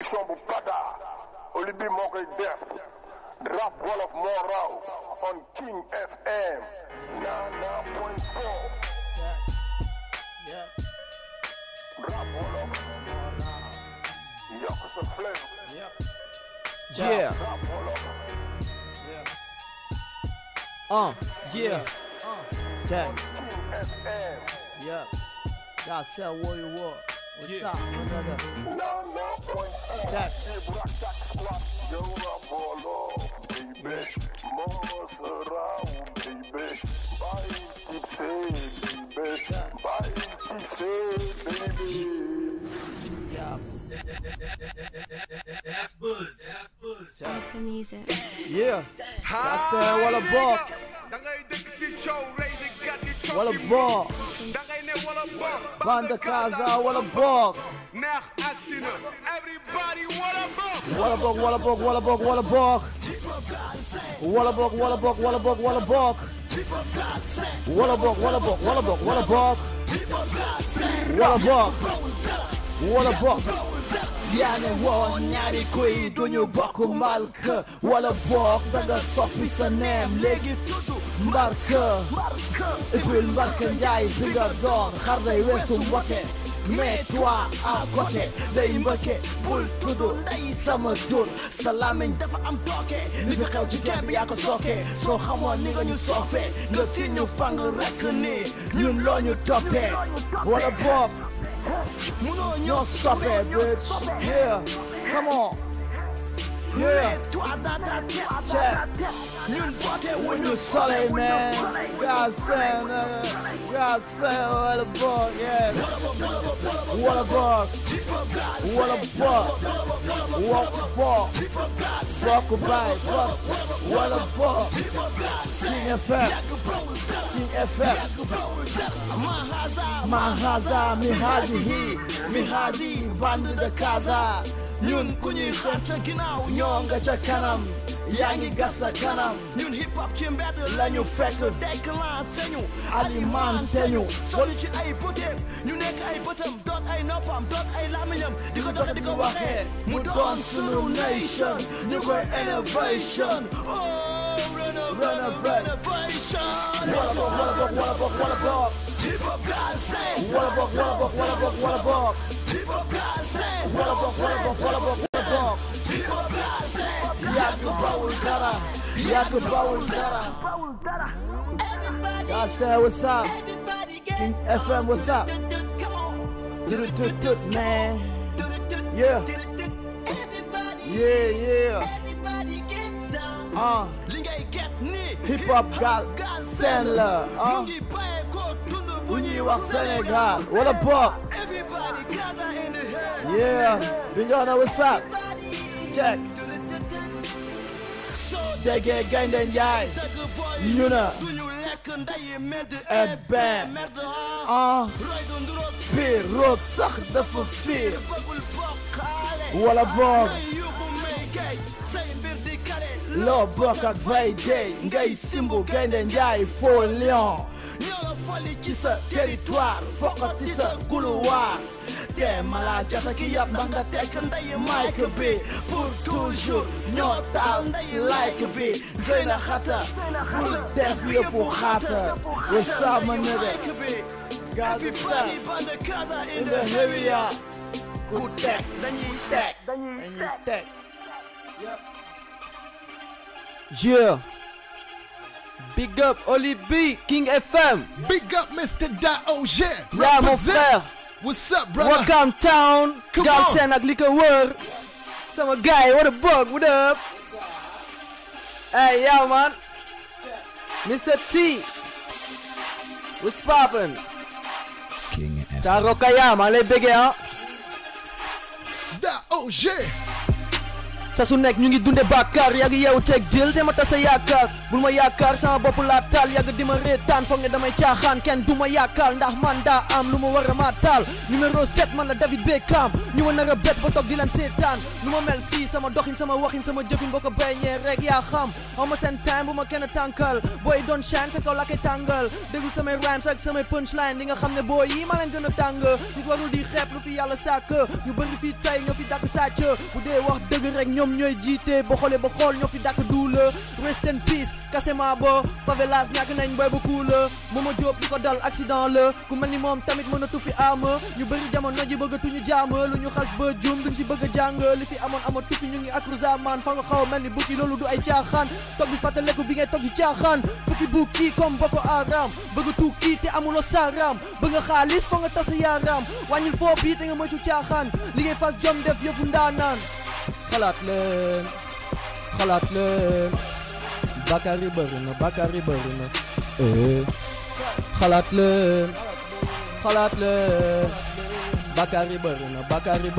émission bu bada Oli bi moo koy def rap wolof moo raw on King FM 99.4 rap wolof yokk sa flame yeah rap wolof yeah Check. King FM Yeah. God said what you want. What's Yeah. up, brother? 99.4 Check. Hip Rock Jack Squad yow rap wolof baby moo sa raw baby bàyyi ci baby bàyyi ci baby Yeah. Time for music. Yeah. God said what a buck. What a buck. Banda Casa, what a buck. Everybody, what a buck! What a buck, what a buck, what a buck, what a buck. What a buck, what a buck, what a buck, what a buck. What a buck, what a buck, what a buck, what a buck. What a buck. What a buck. yaa ne woon ñaari kuy duñu bokk mbalka wala bokk danga soppi sa neem léegi tudd mbarka ipil mbarka njaay bi nga doon xar day weesu mbote mais toi à côté day mbëkke bul tudd day sama tur sa làmmiñ dafa am tooke li fi xew ci game bi yaa ko sooke soo xamoon ni nga ñu soofee nga si ñu fang rekk ni ñun loo ñu toppee wala bokk Muno ñoo stoppé, bitch. Yeah, come on. Yeah, check. Ñun bote wuñu soleil, man. God send, God send, what a buck, yeah. What a buck. What a buck. What a buck. Fuck goodbye, fuck. What a buck. King FM. King FM. Mahaza, Mihazi, bande de Casa. Ñun ku ñuy xaar ca ginnaaw ñoo nga ca kanam yaa ngi gas sa kanam ñun hip hop ci mbedd lañu fekk déclenché ñu alimenté ñu solu ci ay butéem ñu nekk ay bëtam doon ay noppam doon ay lamiñam di ko doxe di ko waxee mu doon sunu nation ñu koy innovation oh renovation wala bok hip hop guys say wala bok hip hop guys say wala bok hip hop guys say yak bawul dara God say what's up King FM what's up tut man yeah hip hop gal sen la bu ñuy wax Sénégal wala bok yeah bi nga na what's up check dégg gaynde njaay ñu na et ben biir roog sax dafa fiir wala bok loo bokk ak Friday ngay simbu gaynde njaay faux lion ñoo foli ci sa territoire foqati sa couloir te mala jata ki yab ndax nga tekk nday mic bi pour toujours ñoo taal nday like bi zeyna xata pour def yëfu xata wa sama nigga gazi sa in the area ku tek dañuy tek yeah big up Oli B King FM Big up Mr. Doj. yeah mon frère What's up, brother? welcome town Come gal on. seen ak li ko wër sama guy what a bug what up hey yeah man Mr. T what's poppin' King FM. Taro kaya maa lay bëggee ah Doj. sa su nekk ñu ngi dunde bàkkaar yàgg yeewu teg dil te ma tasa yaakaar bul ma yaakaar sama bopp laa taal yàgg di ma reetaan foog ne damay caaxaan kenn du ma yaakaar ndax man daa am lu ma war a ma taal numéro 7 man la David Beckham ñu ma nar a bet ba toog di leen seetaan nu ma mel si sama doxin sama waxin sama jëfin boo ko beñee rek yaa xam aw ma seen time bu ma kenn tànkal booy doon shine sa kaw la koy tàngal déglu samay rhymes ak samay punchline li nga xam ne booy yi ma leen gën a tàng nit warul di xeeb lu fi yàlla sàkk ñu bëri fii tey ñoo fi dàkk sàcc bu dee wax dëgg rek ñoom ñooy jiite ba xoolee ba xool ñoo fi dàkk duula rest in peace kasema bo favelas ñàkk nañ boy bu cool Momo Diop li ko dal accident la ku mel ni moom tamit mënatu fi am ñu bëri jamono ji bëggatuñu jaam lu ñu xas ba jum duñ si bëgg a jàng li fi amoon amatu fi ñu ngi akruza man fa nga xaw mel ni bukki loolu du ay caaxaan toog bis fàttaleku bi ngay toog di caaxaan fukki bukki comme Boko Haram bëgg tukki te amuloo saram bëgg nga xaalis fa nga tas yaram wàññil foo bii te nga moytu caaxaan liggéey fas jom def yëfu ndaanaan xalaat leen Bakar yi bëri na xalaat leen Bakar yi bëri na Bakar yi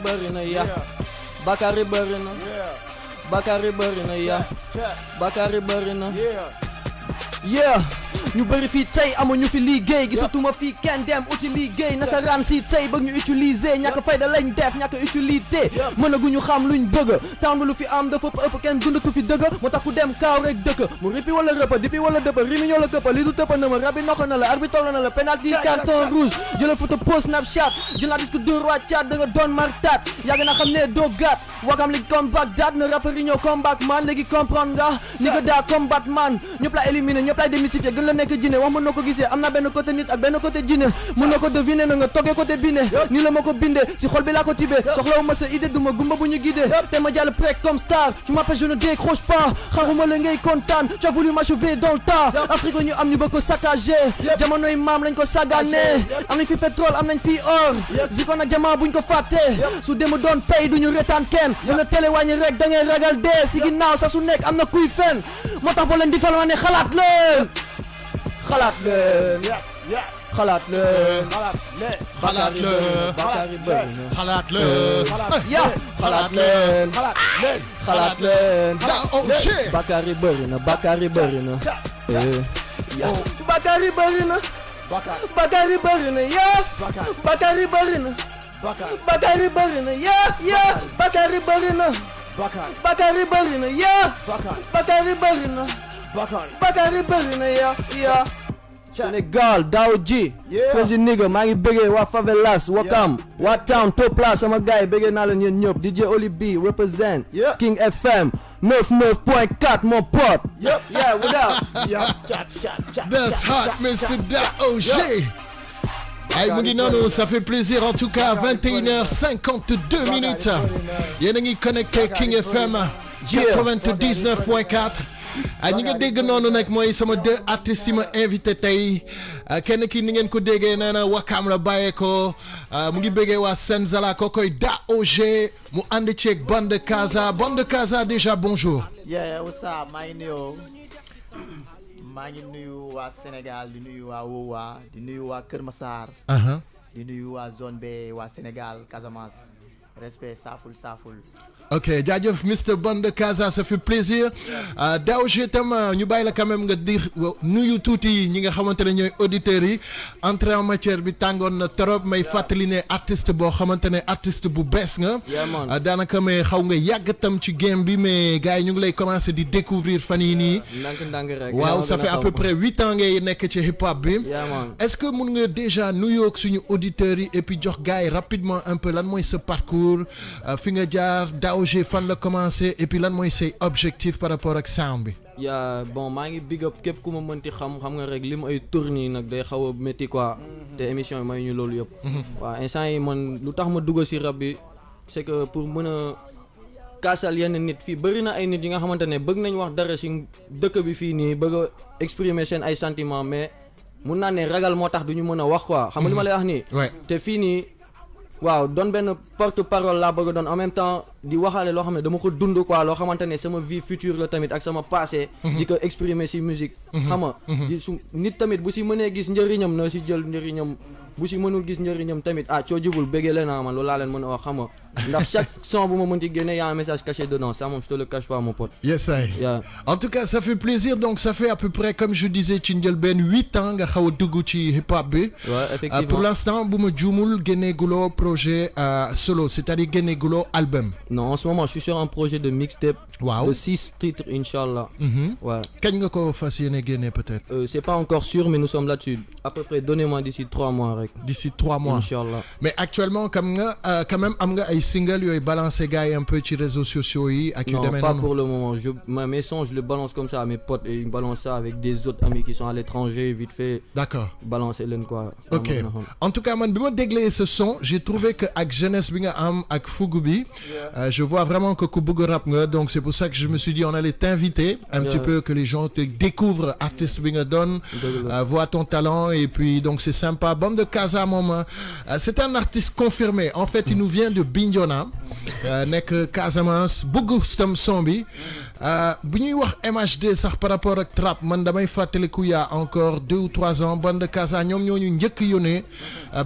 bëri na ya Bakar yi bëri na ya Bakar yi bëri na yeah ñu bëri fii tey amuñu fi liggéey gisatuma fii kenn dem uti liggéey nasaraan si tey bëgg ñu utiliser ñàkk fayda lañ def ñàkk utilité mënaguñu xam luñ bëgg temps lu fi am dafa ëpp kenn dundatu fi dëgg moo tax ku dem kaaw rek dëkk mu ripi wala rëppa dipi wala dëppa rimi ñoo la këppa li du tëppa na ma rabi nokk na la arbitre toll na la penalty carton rouge jëlal photo post snapchat jël naa disque dur wàccaat da nga doon martat yàgg naa xam ne doo gàtt wakam léegi combat dat na rappeur yi ñoo combat man léegi comprendre nga ni nga daa combat man ñëpp la éliminer ñëpp lay démystifier gën la nekk jinne wax mën na ko gisee am na benn côté nit ak benn côté jinne mën na ko deviner na nga toggee côté bine nii la ma ko bindee si xol bi laa ko tibee soxlawu ma sa idée du ma gumba bu ñu guidé te ma jàll prek comme star tu m'appelles je ne décroche pas xaruma la ngay kontaan tu as voulu m'achever dans le tas Afrique la ñu am ñu bëgg ko saccagé jamonoy maam lañ ko sàgganee am nañ fi pétrole am nañ fi or ziko nag jamaa buñ ko fàttee su demu doon tey duñu retaan kenn mën na télé wàññi rek da ngay ragal dee si ginnaaw sa su nekk am na kuy fen moo tax boo leen di fel ma ne xalaat leen Bakar yi bëri na ya Sénégal Daoji Crazy nigga maa ngi bëggee waa favelas Wakam waa town top place sama gars yi bëggee naa leen yéen ñëpp DJ Oli B represent King FM 99.4 mon pote yeah what up That's hot Mr. Daoji. Ay mu ngi noonu ça fait plaisir en tout cas 21h52 minutes yéen a ngi connecté King FM 99.4 ñi nga dégg noonu nag mooy sama deux artistes yi ma invité tey kenn ki ni ngeen ko déggee nee na Wakam la bàyyee ko mu ngi bëggee waa Senzala ko koy Daoji mu ànd ceeg Bande Casa déjà bonjour. Yeah what's up maa ngi nuyu waa Sénégal di nuyu waa Wowa di nuyu waa Kër Massar. di nuyu waa zone B waa Sénégal Casamance respect saaful. ok jaajëf Mr Bande Casa ça fait plaisir Daoji tam ñu bàyyi la quand même nga di nuyu tuuti ñi nga xamante ne ñooy auditeurs yi entrée en matière bi tàngoon na trop may fàttali ne artiste boo xamante ne artiste bu bees nga daanaka mais xaw nga yàgg tam ci game bi mais gars yi ñu ngi lay commencer di découvrir fan yii nii waaw ça fait à peu près 8 ans ngay nekk ci hip hop bi est-ce que mun nga déjà nuyoo suñu auditeurs yi et puis jox gars yi rapidement un peu lan mooy sa parcours fi nga jaar Daoji fan la commencé et puis lan mooy say objectif par rapport ak sound bi. bon maa ngi big up képp ku ma mënti xam nga rek lim ay tournées nag day xaw a métti quoi te émission yi may ñu loolu yëpp. waaw instant yi man lu tax ma dugg si rap bi c'est que pour mën a kaasal yenn nit fii bëri na ay nit yi nga xamante ne bëgg nañ wax dara si dëkk bi fii nii bëgg a exprimer seen ay sentiments mais mun naa ne ragal moo tax du ñu mën a wax quoi. xam nga li ma lay wax nii. te fii nii waaw doon benn porte-parole laa bëgg doon en même temps. di waxaale loo xam ne dama ko dund quoi loo xamante ne sama vie future la tamit ak sama passé. di ko exprimer si musique. xam nga di su nit tamit bu si mënee gis njëriñam na si jël njëriñam bu si mënul gis njëriñam tamit coo jubul bëggee leen man loolu laa leen mën a wax xam nga ndax chaque son bu ma mënti génne y a un message caché dedans ça moom je te le cache pas mon pote. Yes I. Yeah. En tout cas ça fait plaisir donc ça fait à peu près comme je disais ci njëlbeen 8 ans nga xaw a dugg ci hip hop bi. Ouais, effectivement. Pour l'instant bu ma juumul génneeguloo projet solo c'est-à-dire génneeguloo album. Non en ce moment je suis sur un projet de mixtape. Waaw. De 6 titres inchallah. Ouais. Kañ nga ko fas yéene génne peut-être. C'est pas encore sûr mais nous sommes là-dessus à peu près donnez-moi d'ici 3 mois rek. D'ici 3 mois. Inchallah. Mais actuellement comme nga quand même am nga ay single yooyu balancer gars yi un peu ci réseaux sociaux yi ak yu Non, demee pas noonu. pour le moment. Mes sons, je les balance comme ça à mes potes et ils me balancent ça avec des autres amis qui sont à l'étranger, vite fait. D'accord. Balancer leen quoi. Ok. En tout cas man bi ma déglee ce son j'ai trouvé que ak jeunesse bi nga am ak fugu bi je vois vraiment que ku bëgg rap nga donc c'est pour ça que je me suis dit on allait t'inviter un petit peu que les gens te découvrent artiste bi nga doon voient ton talent et puis donc c'est sympa. Bande de Casa moom c'est un artiste confirmé en fait il nous vient de Bignona nekk Casamance bëgg sam son bi bu ñuy wax MHD sax par rapport ak trap man damay fàttaliku y a encore 2 ou 3 ans Bande de Casa ñoom ñoo ñu njëkk yónnee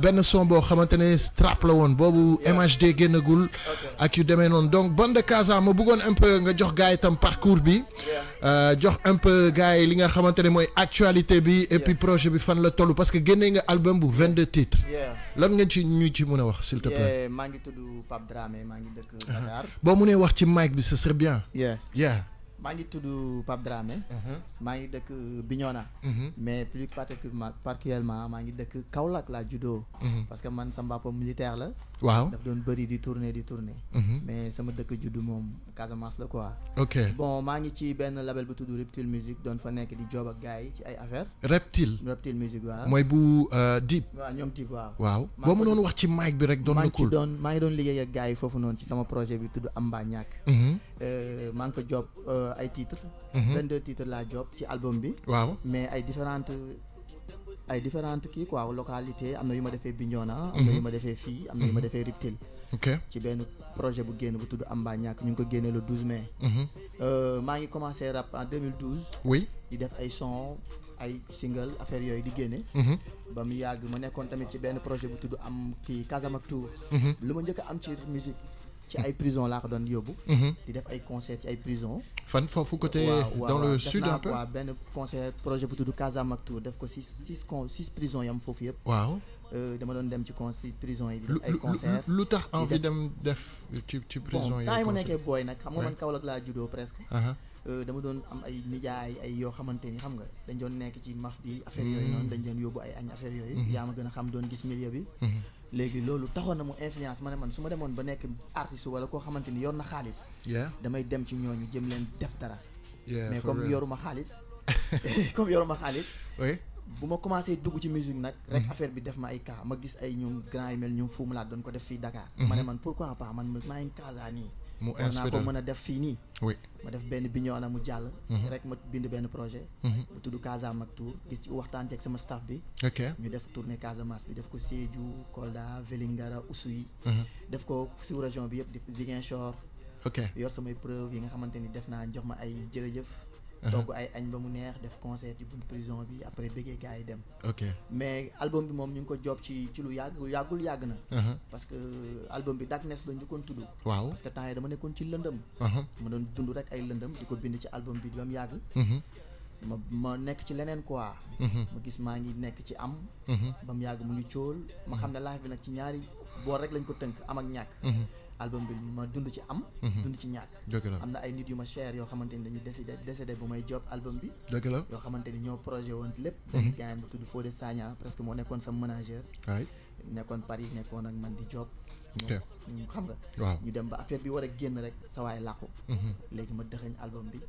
benn son boo xamante ne trap la woon boobu MHD génnagul ak yu demee noonu donc Bande de Casa ma bëggoon un peu nga jox gars yi tam parcours bi jox un peu gars yi li nga xamante ne mooy actualité bi et puis projet bi fan la toll parce que génnee nga album bu 22 titres lan ngeen ci ñu ci mën a wax s'il te plaît. maa ngi tudd Pape Dramé maa ngi dëkk Dakar. boo mënee wax ci mic bi ce serait bien. yeah maa ngi tudd Pape Dramé. maa ngi dëkk Bignona. mais plus particulièrement maa ngi dëkk Kaolack laa juddoo. parce que man sama papa militaire la. waaw daf doon bëri di tourner. mais sama dëkk juddu moom Casamance la quoi. ok bon maa ngi ci benn label bu tudd Reptile Music doon fa nekk di job ak gars yi ci ay affaires. Reptile Music waaw. mooy bu Deep. waaw ñoom Deep waaw. waaw boo mënoon wax ci mic bi rek doon na cool. maa ngi doon liggéey ak gars yi foofu noonu ci sama projet bi tudd Amba Ñàkk. maa ngi fa job ay titres. 22 titres laa job ci album bi. waaw mais ay différentes kii quoi localité am na yu ma defee Bignona. am na yu ma defee fii am na yu ma defee Reptile. ok ci benn projet bu génn bu tudd Amba Ñàkk ñu ngi ko génne le 12 mai. maa ngi commencé rap en 2012. oui di def ay son ay single affaire yooyu di génne. ba mu yàgg ma nekkoon tamit ci benn projet bu tudd am kii Casamance Tour. lu ma njëkk a am ci musique ci ay prison laa ko doon yóbbu. di def ay concert ci ay prison. fan foofu côté dans le sud un peu. waaw benn concert projet bu tudd Casamance Tour def ko 6 prison yam foofu yëpp. waaw. dama doon dem ci prison yi di def ay concert lu tax envie dem def ci prison yi. temps yi ma nekkee booy nag xam nga man Kaolack laa juddoo presque. dama doon am ay nijaay ay yoo xamante ni xam nga dañ doon nekk ci maf bi affaire yooyu noonu dañ doon yóbbu ay añ affaire yooyu. yaa ma gën a xam doon gis milieu bi. léegi loolu taxoon na mu influence ma ne man su ma demoon ba nekk artiste wala koo xamante ni yor na xaalis. damay dem ci ñooñu jëm leen def dara. mais comme yoruma xaalis. bu ma commencé dugg ci musique nag rek affaire bi def ma ay cas ma gis ay ñoom grand yi mel ñoom Fou Malade doon ko def fii Dakar. ma ne man pourquoi pas man maa ngi Casa nii. mu war naa ko mën a def fii nii. oui ma def benn Bignona mu jàll. rek ma bind benn projet. bu tudd Casamance Tour gis ci waxtaan ci ak sama staff bi. ok ñu def tournée Casamance bi def ko Sédhiou Kolda Vélingara Oussouye. def ko sous région bi yëpp di Ziguinchor. ok yor samay preuve yi nga xamante ni def naa jox ma ay jërëjëf. togg ay añ ba mu neex def concert ci buntu prison bi après bëggee gars yi dem. ok mais album bi moom ñu ngi ko job ci lu yàgg na. parce que album bi Darkness la njëkkoon tudd. waaw parce que temps yi dama nekkoon ci lëndëm. ma doon dund rek ay lëndëm di ko bind ci album bi ba mu yàgg. ma nekk ci leneen quoi. ma gis maa ngi nekk ci am. ba mu yàgg mu ngi cóol ma xam ne live bi nag ci ñaari boor rek lañ ko tënk am ak ñàkk. album bi ma dund ci am. dund ci ñàkk. am na ay nit yu ma cher yoo xamante ni dañu décédé bu may job album bi. dëgg la yoo xamante ni ñoo projet woon lépp. benn gars bu tudd Fodé Sagna presque moo nekkoon sama manager. waay nekkoon Paris nekkoon ak man di job. xam nga. waaw ñu dem ba affaire bi war a génn rek sa waay làqu. léegi ma dëxëñ album bi.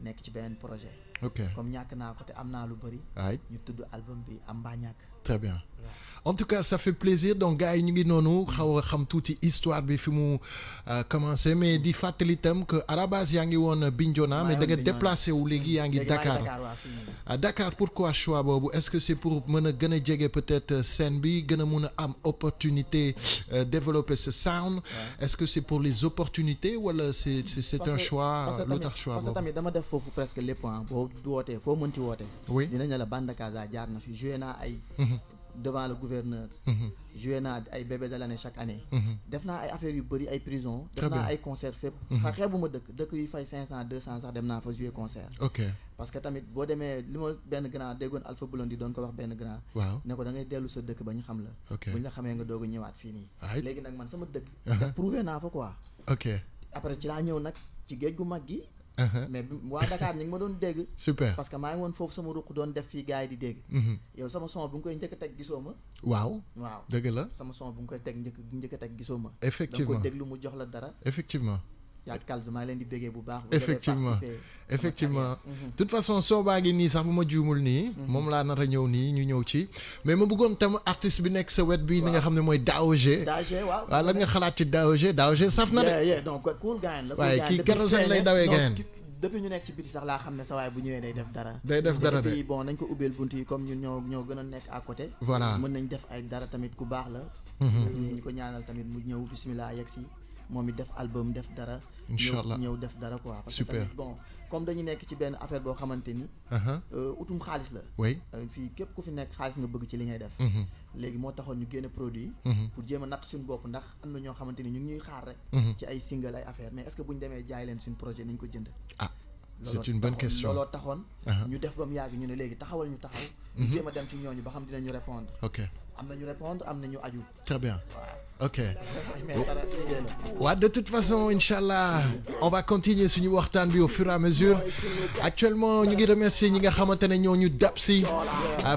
nekk ci benn projet. ok comme ñàkk naa ko te am naa lu bëri. waay ñu tudd album bi Amba Ñàkk. très bien En tout cas, ça fait plaisir. Donc, gars, ñu ngi noonu xaw a xam tuuti histoire bi fi mu commencé mais di fàttali itam que à la base yaa ngi woon Bignona mais da nga déplacé wu léegi yaa ngi Dakar. Dakar pourquoi choix boobu est-ce que c'est pour mën a gën a jege peut-être scène bi gën a mën a am opportunité développer ce sound. Est-ce que c'est pour les opportunités wala c'est un choix lu tax choix boobu. parce que tamit dama def foofu presque lépp boo wootee foo mënti wootee. oui dinañ la Banda Casa jaar na fi joué naa ay. devant le gouverneur. joué naa ay bébé de l'année chaque année. def naa ay affaires yu bëri ay prison. def naa ay concert fépp. xeebu ma dëkk yu fay 500 200 sax dem naa fa jouer concert. ok parce que tamit boo demee li ma benn grand déggoon Alpha Blondy doon ko wax benn grand. waaw ne ko da ngay dellu sa dëkk ba ñu xam la. ok bu ñu la xamee nga doog a ñëwaat fii nii. léegi nag man sama dëkk. daf prouvé naa fa quoi. ok après ci laa ñëw nag ci géej gu mag gi. mais waa Dakar ñu ngi ma doon dégg. super parce que maa ngi woon foofu sama ruq doon def fii gars yi di dégg. yow sama son bu nga koy njëkk a teg gisoo ma. waaw dëgg la. sama son bu nga koy teg njëkk a teg gisoo ma. effectivement da nga ko déglu mu jox la dara. effectivement. yaa Kalz maa ngi leen di béggee bu baax. effectivement de toute façon soo baa ngi nii sax bu ma juumul nii. moom laa nar a ñëw nii ñu ñëw ci. mais ma bëggoon tam artiste bi nekk sa wet bi li nga xam ne mooy Daoge. waaw lan nga xalaat ci Daoge saf na de. donc cool gars la. waaye kii kérosène lay dawee gars depuis ñu nekk ci biti sax laa xam ne sa waay bu ñëwee day def dara. de bon nañ ko ubbeel bunt yi comme ñun ñoo gën a nekk à côté. voilà mën nañ def ay dara tamit ku baax la. ñu ko ñaanal tamit mu ñëw bismillah yegg si moom it def album def dara. inchallah ñëw def dara quoi. parce que super tamit bon comme dañu nekk ci benn affaire boo xamante ni. utum xaalis la. oui fii képp ku fi nekk xaalis nga bëgg ci li ngay def. léegi moo taxoon ñu génne produit. pour jéem a natt suñu bopp ndax am na ñoo xamante ni ñu ngi ñuy xaar rek. ci ay single ay affaire mais est-ce que bu ñu demee jaay leen suñu projet nañ ko jënd. c'est une bonne question looloo taxoon. ñu def ba mu yàgg ñu ne léegi taxawal ñu taxaw. ñu jéem a dem ci ñooñu ba xam dinañu répondre. ok am na ñu répondre am na ñu aju. très bien ok. waaw de toute façon inchallah on va continuer suñu waxtaan bi au fur et à mesure. actuellement ñu ngi remercier ñi nga xamante ne ñoo ñu dab si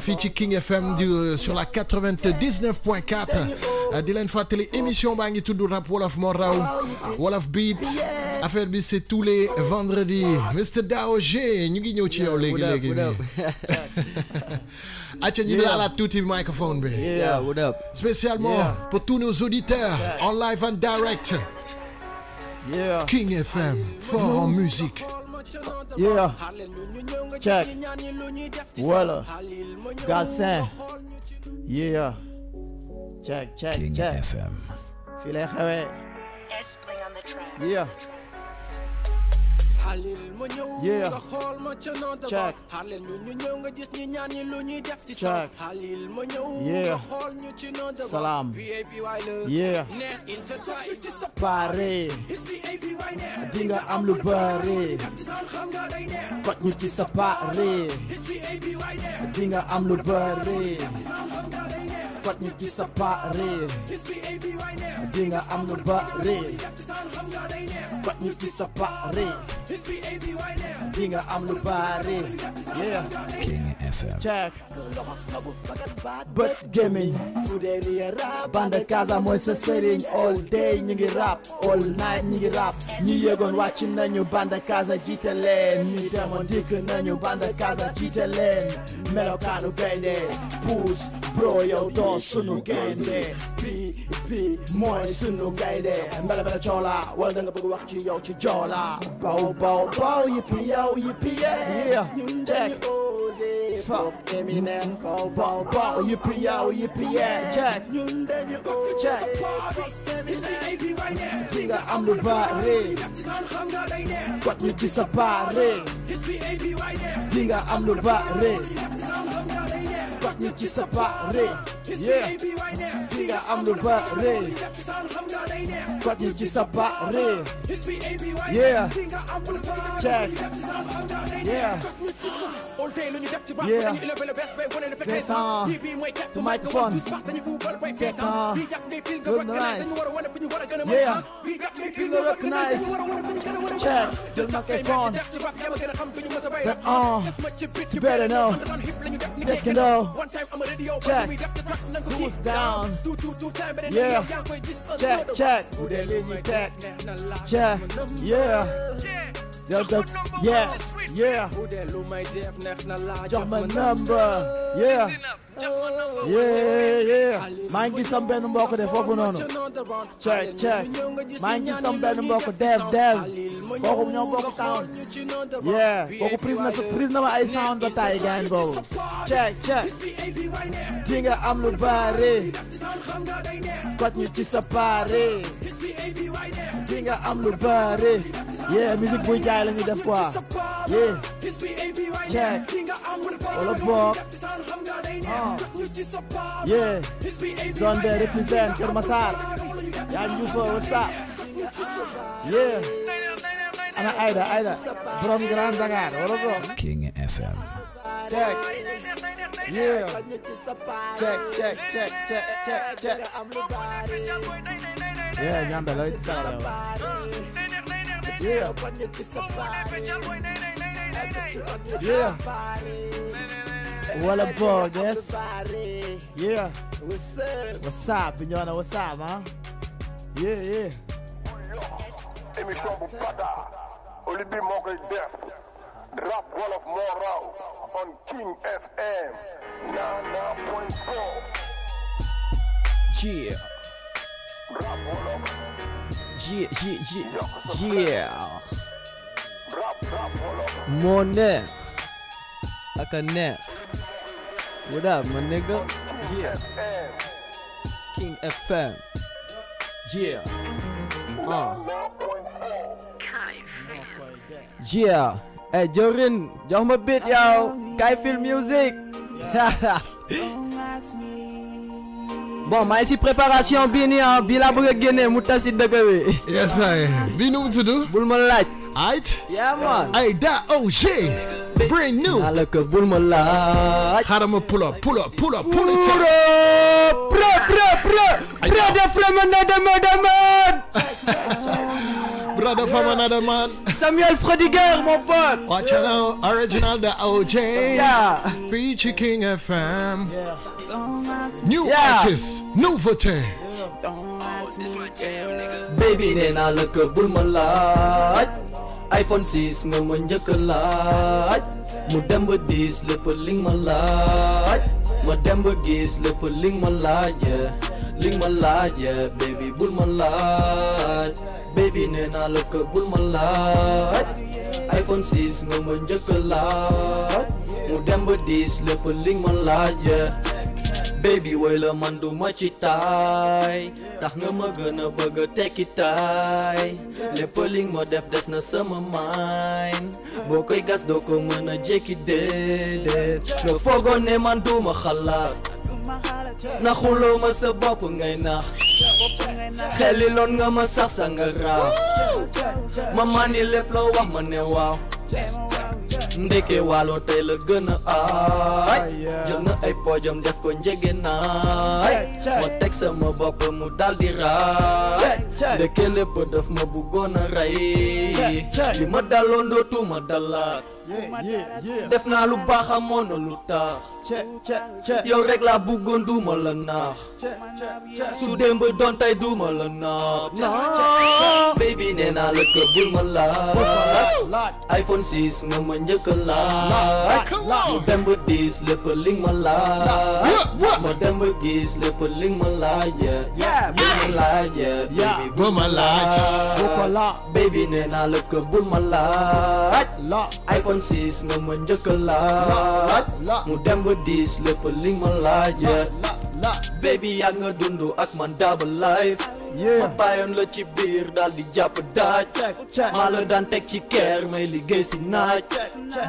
fii ci King FM sur la 99.4 di leen fàttali émission baa ngi tudd rap wolof moo raw wolof beat affaire bi c'est tous les vendredis Mr Daoge ñu ngi ñëw ci yow léegi nii. acca ñu laalaat tuuti microphone bi. Yeah, what up? Spécialement pour tous nos auditeurs en live and direct. King FM, fort en musique. Yeah. Check. Voilà. Galsen. Yeah. Check. King FM. Fii lay xewee. Yeah. Yeah. Check. Check. Yeah. Salam. Yeah. Pare. Dinga am lu bari. Kot ñu ci sa pare. Dinga am lu bari. Kot ñu ci sa pare. Dinga am lu bari. Kot ñu ci sa pare. Dinga am lu bari. Yeah. King FM. Check. Bët gémmiñ. Banda Casa mooy sa sëriñ. All day ñu ngi rap. All night ñu ngi rap. ñi yéegoon wàcc nañu Banda Casa jiite leen. ñi demoon dikk nañu Banda Casa jiite leen. melokaanu gaynde. puus bro yow doo sunu gaynde. bi mooy sunu gaynde. mbele coola wala da nga bëgg wax ci yow ci joola. baw yippi yow yippi yeah. Check. Fuck Eminem. Baw yippi yow yippi yeah. Check. Check. Dinga am lu bari. Kot ñu ci sa bari. Dinga am lu bari. Kot ñu ci sa bari. Yeah. Dinga am lu bari. Kot ñu ci sa bari. Yeah. Check. Yeah. Yeah. Fétan. The microphone. Fétan. Good nice. Yeah. Feel the recognize. Check. The microphone. You better know. Take it know. Check. Who's down? Yeah. Check. Check. Yeah. Yeah. Jox ma number. Yeah. yeah maa ngi gis sam benn mbokk de foofu noonu check maa ngi gis sam benn mbokk dev kooku ñoo bokk sound yeah kooku prise na ma ay sound ba tay gaan boobu check di nga am lu bari kot ñu ci sa pare di nga am lu bari yeah musique buy jaay la ñu def quoi yeah check wala bokk yeah zone B represent Kër Massar yaa ngi fa what's up yeah ana Aïda borom Grand Dakar wala bokk King FM. check yeah check yeah ñanda lay sala yeah wala bog yes yeah what's up Bignona what's up huh yeah émission bu bada Olibi moo koy def rap wolof moo raw on King FM 99.4 Yeah. rap wolof Yeah. rap wolof Money. Like a net. What up, my nigga? Yeah. FM King FM. Yeah. 99.4 Yeah. Hey, Jorin, jox ma beat yow. Kay feel music. Bon, maa ngi si préparation bii nii ah bii laa bëgg a génne mu tas si dëkk bi. Yes I. Bii nu mu tudd. Bul ma laaj. Aight. Yeah man. Ay da OG. Brand new. Naa la ko bul ma laaj. Xaaral ma pull up. Pro de from another man. Brother from another man. Samuel Frodiger, mon pote. Watch out, original the OJ. Yeah. Feature King FM. New Yeah. artist, nouveauté. Baby nee naa la ko bul ma laaj. iPhone 6 nga ma njëkk a laaj. mu dem ba 10 lépp li nga ma laaj. ma dem ba gis lépp li nga ma laaj. li nga ma laaj baby bul ma laaj. baby nee naa la ko bul ma laaj. iPhone 6 nga ma njëkk a laaj. mu dem ba 10 lépp li nga ma laaj. baby woy la man du ma ci taay tax nga ma gën a bëgg a tekki taay lépp li nga ma def des na sama mind boo koy gas doo ko mën a jékki déedéet nga foogoon ne man du ma xalaat na xuloo ma sa bopp ngay nax xeli loon nga ma sax sa nga raaw ma mani lépp loo wax ma ne waaw ndeke waalo tey la gën a aay jël na ay pojam def ko njege naay ma teg sama bopp mu daldi raay ndeke lépp daf ma bëggoon a rey li ma daloon dootuma dalaat def naa lu baax amoon na lu tax yow rek laa bëggoon duma la naax su démb doon tey duma la naax baby nee naa la ko bul ma laaj iPhone 6 nga ma njëkk a laaj mu dem ba 10 lépp li nga ma laaj ma dem ba gis lépp li nga ma laaj ma laaj baby bul ma laaj baby nee naa la ko bul ma laaj iPhone 6 nga ma njëkk a laaj mu dem ba 10 lépp li nga ma laaj baby yaa nga dund ak man double life ma bàyyoon la ci biir daal di jàpp daaj maa la daan teg ci keer may liggéey si naaj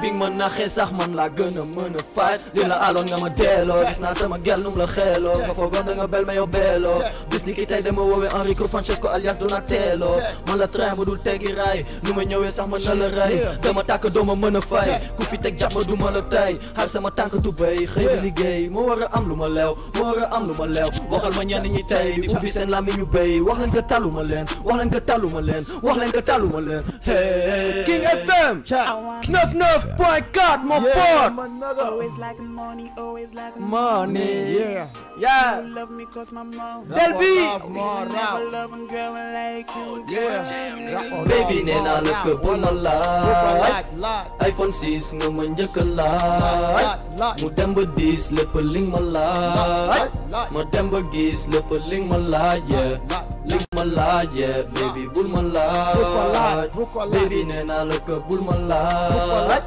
bi nga ma naxee sax man laa gën a mën a faaj li la aloon nga ma delloo gis naa sama gel num la xeeloo nga foogoon da nga bel ma yow beeloo bis ni ki tey dama woowee Enrico Francesco alias Donatello man la train ba dul teggi raay nu ma ñëwee sax ma na la ray dama tàkk dooma mën a fay ku fi teg jàpp ma du ma la tay xar sama tànk tubéy xëy bi liggéey moo war a am lu ma leew moo war a am lu ma leew waxal ma ñenn ñi tey di ubbi seen làmmi ñu béy hey wax leen ko taluma leen wax leen ko taluma leen wax leen ko taluma leen hey King FM 99.4 mon pote Always like money, always like money Yeah. yeah You love me cause my mom. Del B More Never rap. love a girl like you. Yeah. baby nee naa la ko bul ma laaj Lot. iPhone 6 nga ma njëkk a laaj mu dem ba 10 lépp li nga ma laaj ma dem ba gis lépp li nga ma laaj li nga ma laaj baby bul ma laaj baby nee naa la ko bul ma laaj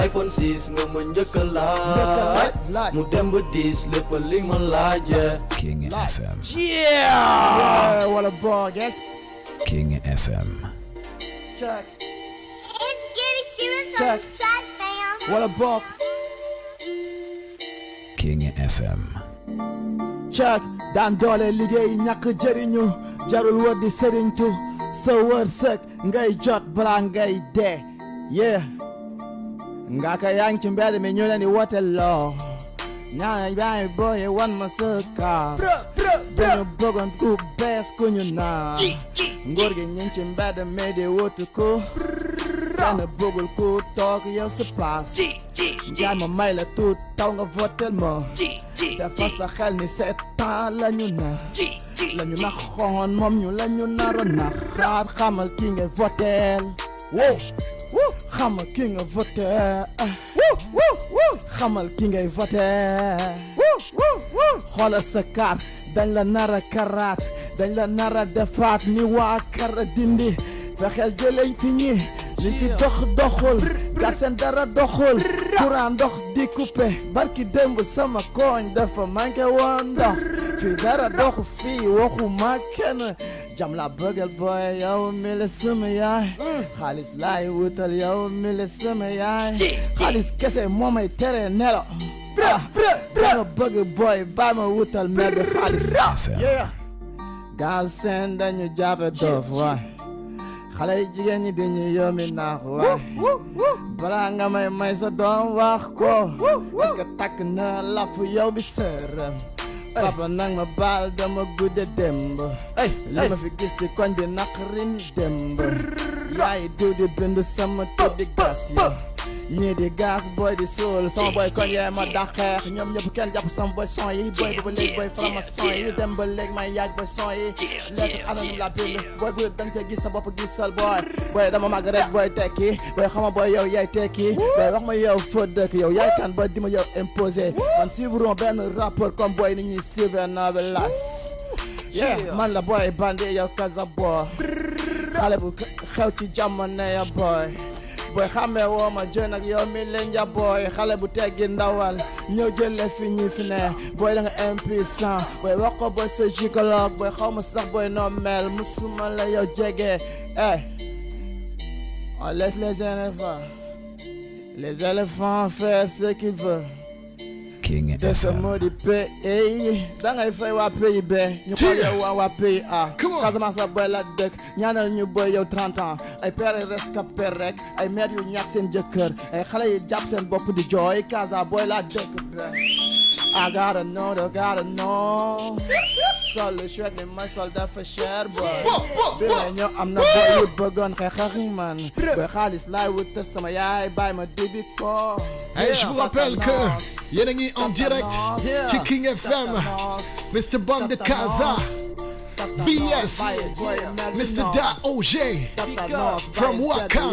iPhone 6 nga ma njëkk a laaj mu dem ba 10 lépp li nga ma laaj King FM. Yeah. What a ball, yes. King FM. Check. It's getting serious on Check. this track, fam. What a ball. King FM. Check. Daan doole liggéey ñàkk jëriñu jarul wër di sëriñtu sa wërsëg ngay jot balaa ngay dee. Yeah. Nga ka yaa ngi ci mbedd mi ñu leen di wote loo ñaa baay booye wan ma sa kaar dañu bëggoon ku bees ku ñu naan nguur gi ñu ngi ci mbedd mi di wutu ko kenn bëggul ku toog yow sa place jaay ma may la tuut taw nga votel ma dafa sa xel ni seetaan la ñu na xoon moom ñu la ñu naroon na xaar xamal ki ngay votel wow xamal ki nga votel xamal ki ngay votel xoolal sa carte dañ la nar a karaat dañ la nar a defaat ni waa kara dindi fexeel jëleñ fi ñi li fi doxul gas seen dara doxul courant ndox di coupé barki démb sama koñ dafa manqué woon ndox fii dara doxu fii waxu ma kenn jam la bëggal booy yow mi la sama yaay xaalis laay wutal yow mi la sama yaay xaalis kese moo may tere nelo danga bëgg booy bàyyi ma wutal mer bi xaalis gas seen dañu jàppe doof waay xale yi jigéen ñi dañu yombi naax waay balaa nga may sa doom wax ko est-ce que takk na lafu yow bi sërëm papa nang ma baal dama gudde demb li ma fi gis ci koñ bi naqarin demb yaay diw di bind sama tëdd di gas yow ñii di gas boy di suul sama boy koñ yee ma daqeex ñoom ñëpp kenn jàpp sama boy son yi boy bu ba léegi boy franc-maçon yi dem ba léegi may yaaj boy son yi léegi anam la bind boy bu danga cee gis sa bopp gisal boy dama màgg rek boy tekki boy xama boy yow yaay tekki boy wax ma yow foo dëkk yow yaay kan boy di ma yow imposé man suivron benn rapport comme boy ni ñuy suivre Novelas man la boy bandi yow kaza boy xale bu xew ci jamono ya boy xamee woo ma jën ak yow mi leen ja boy xale bu teggi ndawal ñëw jële fi ñi fi ne boy da nga impuissant boy wax ko boy sa gynécologue boy xaw ma sax boy noo mel musuma la yow jege on laisse les éléphants faire ce qu'ils veulent King de ce FM. mot du pays da ngay fay waa PIB ñu xool yow waa PIA Casamance la boy la dëkk ñaanal ñu boy yow 30 ans ay père rescapé rek ay mère yu ñàkk seen jëkkër ay xale yi jàpp seen bopp di jooy Casa boy la dëkk I gotta know sol le chouette ni may sol dafa cher boy bi may ñëw am na boy yu bëggoon xeex man boy xaalis laay wutal sama yaay bàyyi ma dibi ko Et je vous rappelle que yéen a ngi en direct ci King FM Mr Bon de Casa VS Mr Da OJ from Wakam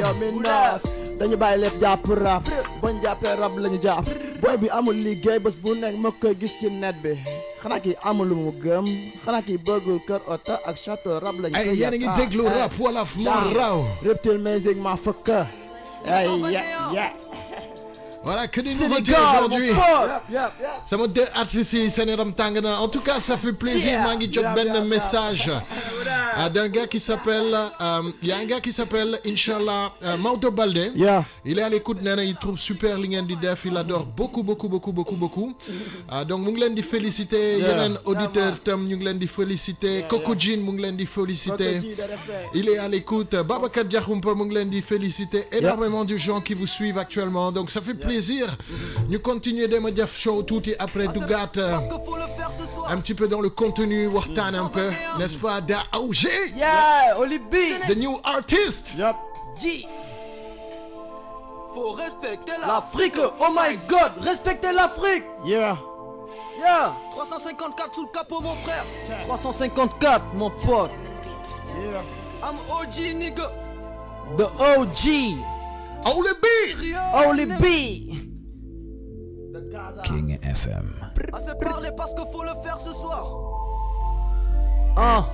dañu bàyyi lépp jàpp rap bañ jàppee rap lañu jàpp boy bi amul liggéey bés bu nekk ma koy gis ci net bi xanaa kii amul lu mu gëm xanaa kii bëggul kër oto ak château rap lañu ay yéen a ngi déglu rap wolof moo raw Reptile Music ma fëkk yeah voilà que des nouveautés aujourd'hui sama deux artistes yi seen yaram tàng na en tout cas ça fait plaisir maa ngi jot benn message d'un gars qui s'appelle il y a un gars qui s'appelle Inch'Allah Maodo Baldé il est à l'écoute nee na il trouve super li ngeen di def il adore beaucoup donc mu ngi leen di féliciter yeneen auditeur tam ñu ngi leen di féliciter Coco Jean mu ngi leen di féliciter il est à l'écoute Babacar Diakhoumpa mu ngi leen di féliciter énormément de gens qui vous suivent actuellement donc ça fait plaisir. Nous continuons de Def Show tout et après Dougat. Un petit peu dans le contenu, Wartan un peu, n'est-ce pas? DAOG. Yeah, Oli B. The new artist. Yep. G. Faut respecter l'Afrique. Oh my God, respectez l'Afrique. Yeah. Yeah. 354 sous le capot, mon frère. 354, mon pote. Yeah. I'm OG, nigga. The OG. Oli B. Oli B. King FM. Assez parler parce que faut le faire ce soir. Ah.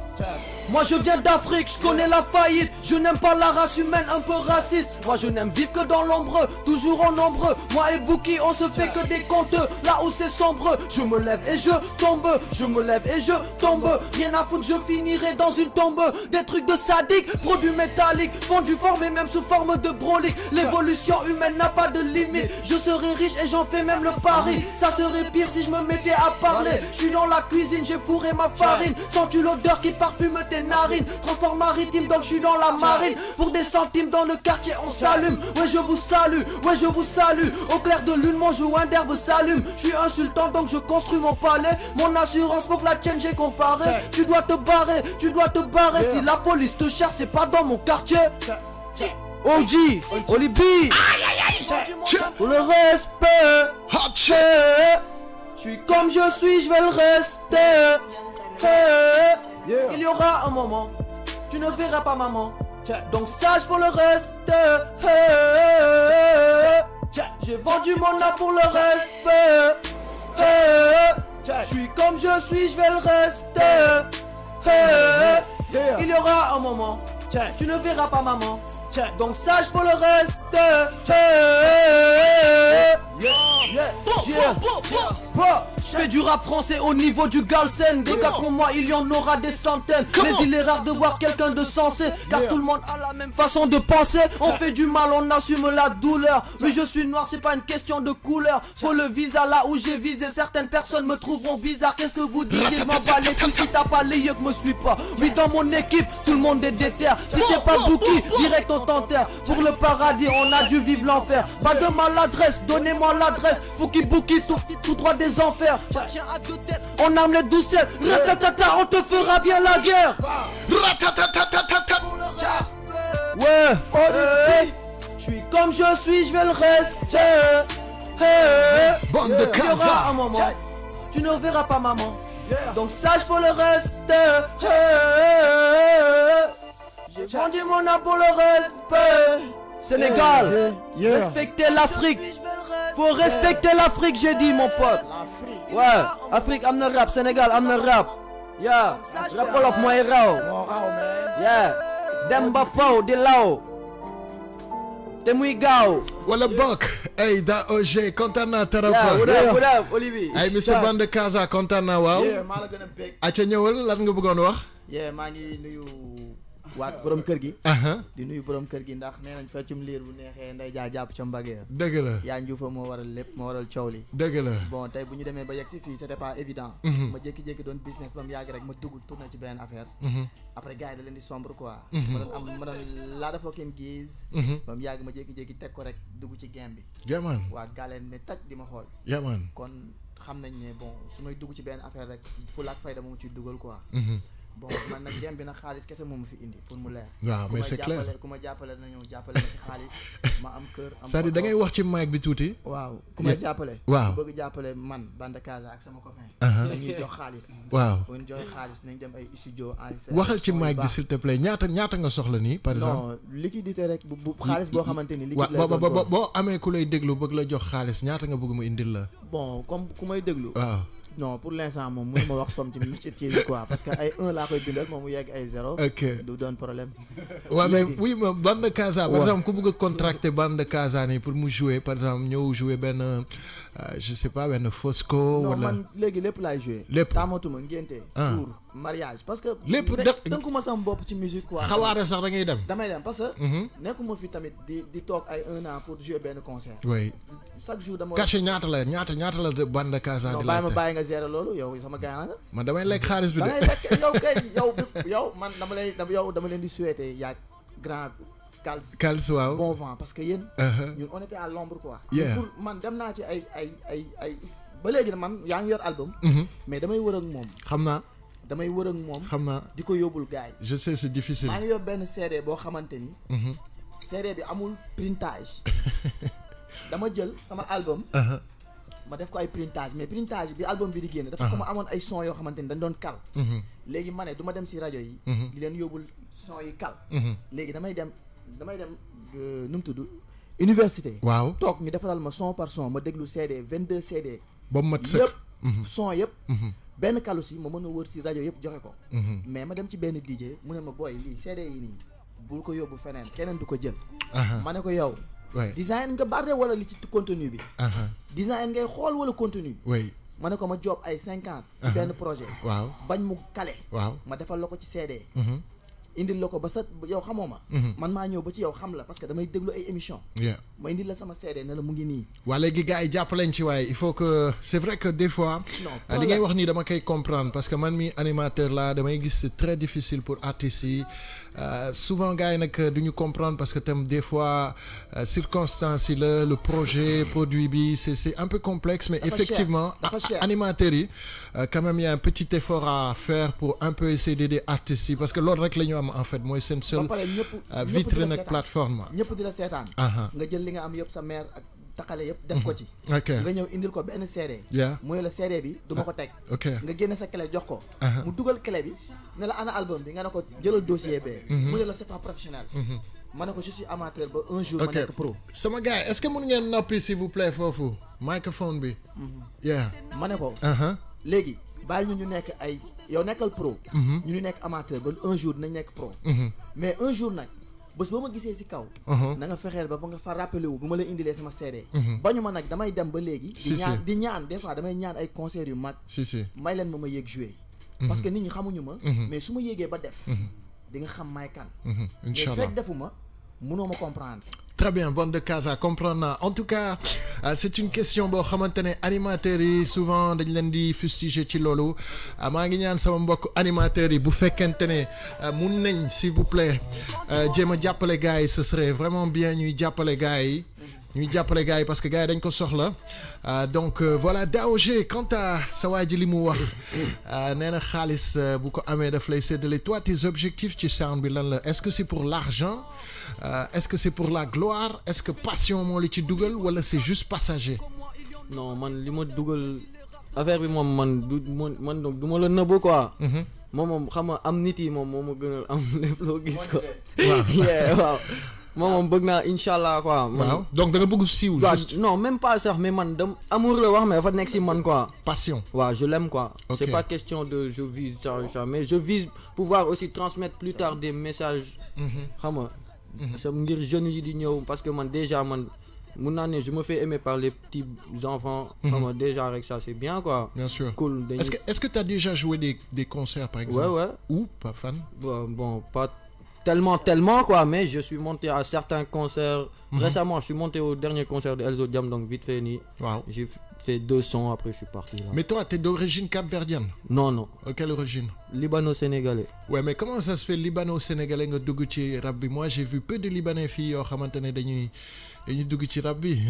Moi je viens d'Afrique, je connais la faillite. Je n'aime pas la race humaine un peu raciste. Moi je n'aime vivre que dans l'ombre, toujours en nombreux. Moi et Bouki on se fait que des comptes. Là où c'est sombre, je me lève et je tombe. Je me lève et je tombe. Rien à foutre, je finirai dans une tombe. Des trucs de sadique, produits métalliques, fondus formés même sous forme de brolique. L'évolution humaine n'a pas de limite. Je serai riche et j'en fais même le pari. Ça serait pire si je me mettais à parler. Je suis dans la cuisine, j'ai fourré ma farine. Sens-tu l'odeur qui parfume tes narines? Transport maritime donc je suis dans la marine. Pour des centimes dans le quartier on s'allume. Ouais je vous salue, ouais je vous salue. Au clair de lune mon joint d'herbe s'allume. Je suis un sultan donc je construis mon palais. Mon assurance faut que la tienne j'ai comparé. Tu dois te barrer, tu dois te barrer. Si la police te cherche c'est pas dans mon quartier. OG, Oli B. Pour le respect. Je suis comme je suis, je vais le rester. Il y aura un moment, tu ne verras pas maman. Donc sage faut le rester. J'ai vendu mon âme pour le respect. Je suis comme je suis, je vais le rester. Il y aura un moment, tu ne verras pas maman. Donc sage faut le rester. Je fais du rap français au niveau du Galsen. Des gars comme moi il y en aura des centaines. Mais il est rare de voir quelqu'un de sensé, car tout le monde a la même façon de penser. On fait du mal, on assume la douleur. Mais je suis noir, c'est pas une question de couleur. Faut le visa là où j'ai visé. Certaines personnes me trouveront bizarre. Qu'est-ce que vous disiez? Je m'en bats les couilles. Si t'as pas les yeux que me suis pas. Oui dans mon équipe, tout le monde est déter. Si t'es pas Bouki, direct on t'enterre. Pour le paradis, on a dû vivre l'enfer. Pas de maladresse, donnez-moi l'adresse. Fouki Bouki, tout droit des enfers. On arme les doucettes. Ratatata, on te fera bien la guerre. Ouais, je suis comme je suis, je vais le rester. Bande de Il y aura un moment, tu ne verras pas maman. Donc sage faut le rester. J'ai vendu mon âme pour le respect. Sénégal, respectez l'Afrique. Faut respecter l'Afrique, j'ai dit mon pote. Ouais, Afrique am na rap, Sénégal am na rap. Yeah, rap wolof mooy raw. Yeah, dem ba faw di law. Te muy gaaw. Wala bokk. Hey DAOG kontaan naa trop. What up, Olivier? Ay Mr Bande Casa kontaan naa waaw. maa la gën a bég. Aca ñëwal lan nga bëggoon wax. maa ngi nuyu waat borom kër gi. di nuyu borom kër gi ndax nee nañ feccum liir bu neexee nday jaa jàpp ca mbagee. dëgg la yaa njuufa moo waral lépp moo waral coow li. dëgg la bon tey bu ñu demee ba yegg si fii c'était pas évident. ma jékki-jékki doon business ba mu yàgg rek ma dugg tourné ci benn affaire. après gars yi da leen di sombre quoi. ma doon laa dafa kenn gis. ba mu yàgg ma jékki-jékki teg ko rek dugg ci game bi. yaman waa gaaleen ne taj di ma xool. yaman kon xam nañ ne bon su may dugg ci benn affaire rek fulla ak fayda moom ciy dugal quoi. bon man nag game bi nag xaalis kese moom fi indi pour mu leer. waaw mais c'est clair ku ma jàppale na ñëw jàppale ma si xaalis ma am kër am c'est-à-dire da ngay wax ci mic bi tuuti. waaw ku may jàppale. waaw bëgg jàppale man Bande Casa ak sama copain. dañuy jox xaalis. waaw bu ñu joxe xaalis nañ dem ay studio waxal ci mic bi s'il te plaît ñaata nga soxla nii par exemple. non liquidité rek bu xaalis boo xamante ni. liquide lay doon boo amee ku lay déglu bëgg la jox xaalis ñaata nga bëgg mu indil la. bon comme ku may déglu. waaw. non pour l'instant moom mënu ma wax somme ci quoi parce que ay 1 laa koy bindal moom mu yegg ay 0. ok du doon problème. waaw mais oui ma Bande Casa par exemple ku bëgg a contracter Bande Casa nii pour mu jouer par exemple ñëw jouer benn je sais pas benn Fosco. non wala man léegi lépp laay jouer. lépp taamatuma ngénte. tour mariage parce que. lépp tënkuma sama bopp ci musique quoi. xawaare sax da ngay dem. damay dem parce que. nekkuma fi tamit di toog ay 1 an pour jouer benn concert. oui chaque jour dama. cachet ñaata la Bande Casa di la. non bàyyi nga gérer loolu yow sama gars nga. man damay lekk xaalis bi de. da ngay lekk yow kay yow man dama leen di souhaiter yaa grand Kals waaw. bon vent parce que yéen. ñun on était à l'ombre quoi. pour man dem naa ci ay ba léegi man yaa ngi yor album. mais damay wër ak moom. xam naa. damay wër ak moom. xam naa di ko yóbbul gars yi. je sais c'est difficile. maa ngi yor benn CD boo xamante ni. CD bi amul printage. dama jël sama album. ma def ko ay printage mais printage bi album bi di génne. dafa ko ma amoon ay son yoo xamante ni dañ doon kal. léegi ma ne du ma dem si rajo yi. di leen yóbbul son yi kal. léegi damay dem nu mu tudd université. waaw toog ñu defaral ma son par son ma déglu CD 22 CD. ba mu mat sëkk yëpp son yëpp. benn kalu si ma mën a wër si rajo yëpp joxe ko. mais ma dem ci benn DJ mu ne ma booy lii CD yi nii bul ko yóbbu feneen keneen du ko jël. ma ne ko yow. design nga barre wala li ci contenu bi. design ngay xool wala contenu. ma ne ko ma job ay 50. ci benn projet. waaw bañ mu kale. waaw ma defal la ko ci CD. indil la ko ba sa yow xamoo ma. man maa ñëw ba ci yow xam la parce que damay déglu ay émission ma indil la sama CD ne la mu ngi nii. waa léegi gars yi jàppaleñ ci waaye il faut que c'est vrai que des fois. li ngay wax nii dama koy comprendre parce que man mi animateur là damay gis c'est très difficile pour artistes yi souvent gars yi nag du ñu comprendre parce que tam des fois circonstances yi la le projet produit bi c'est un peu complexe mais effectivement animateurs yi quand même il y a un petit effort à faire pour un peu essayer d'aider artistes yi parce que loolu rek la ñu am en fait mooy seen seul vitrine ak plateforme ñëpp di la seetaan nga jël li nga am yëpp sa mère ak taxale yëpp def ko ci nga ñëw indil ko benn CD mooy la CD bi du ma ko teg nga génne sa clé jox ko mu dugal clé bi ne la ana album bi nga ne ko jëlal dossier bee mu ne la c'est pas professionnel ma ne ko je suis amateur ba un jour ma nekk pro sama gars est-ce que mën ngeen noppi s'il vous plaît foofu microphone bi ma ne ko léegi bàyyi ñu nekk ay yow nekkal pro ñu nekk amateur ba un jour dinañ nekk pro mais un jour nag bés boo ma gisee si kaw na nga fexeel ba nga fa rappelé wu bu ma la indilee sama CD bañu ma nag damay dem ba léegi di ñaan des fois damay ñaan ay concert yu mag may leen ma yéeg jouer parce que nit ñi xamuñu ma mais su ma yéegee ba def di nga xam may kan mais fekk defuma mënoo ma comprendre. Très bien, bande de Casa, comprendre. En tout cas, c'est une question boo xamante ne animateurs yi souvent dañ leen di fustiger ci loolu maa ngi ñaan sama mbokk animateurs yi bu fekkente ne mun nañ s'il vous plaît jéem a jàppale gars yi ce serait vraiment bien ñuy jàppale gars yi. parce que gars yi dañ ko soxla donc voilà Daoger quant à sa waa ji li mu wax nee na xaalis bu ko amee daf lay séddale toi tes objectifs ci sound bi lan la est-ce que c'est pour l'argent est-ce que c'est pour la gloire est-ce que passion moo la ci dugal wala c'est juste passager. non man li ma dugal affaire bi moom man donc du ma la nëbbu quoi. moom xam nga am nit yi moom moo ma gënal am lépp loo gis ko. waaw. moom bëgg naa incha quoi. waaw donc da nga bëgg siiw. juste non même pas ça mais man dam amour la wax mais dafa nekk si man quoi. passion. waaw je l'aime quoi. C'est pas question de je vise ça mais je vise pouvoir aussi transmettre plus tard des messages. xam nga. ngir jeunes yi di ñëw parce que man déjà man mun naa ne je me fais aimer par les petits enfants. xam nga déjà avec ça c'est bien quoi. bien sûr cool. est-ce que t'as déjà joué des concerts par exemple. ouais. Ou pas fan. bon pas tellement quoi mais je suis monté à certains concerts. Récemment je suis monté au dernier concert de Elzo Diam donc vite fait nii. waaw j'ai fait 2 sons après je suis parti là. Mais toi t'es d'origine capverdienne. Non. Quelle origine? Libano-sénégalais. Ouais mais comment ça se fait libano-sénégalais nga dugg ci rap bi moi j'ai vu peu de libanais fii yoo xamante ne dañuy dugg ci rap bi.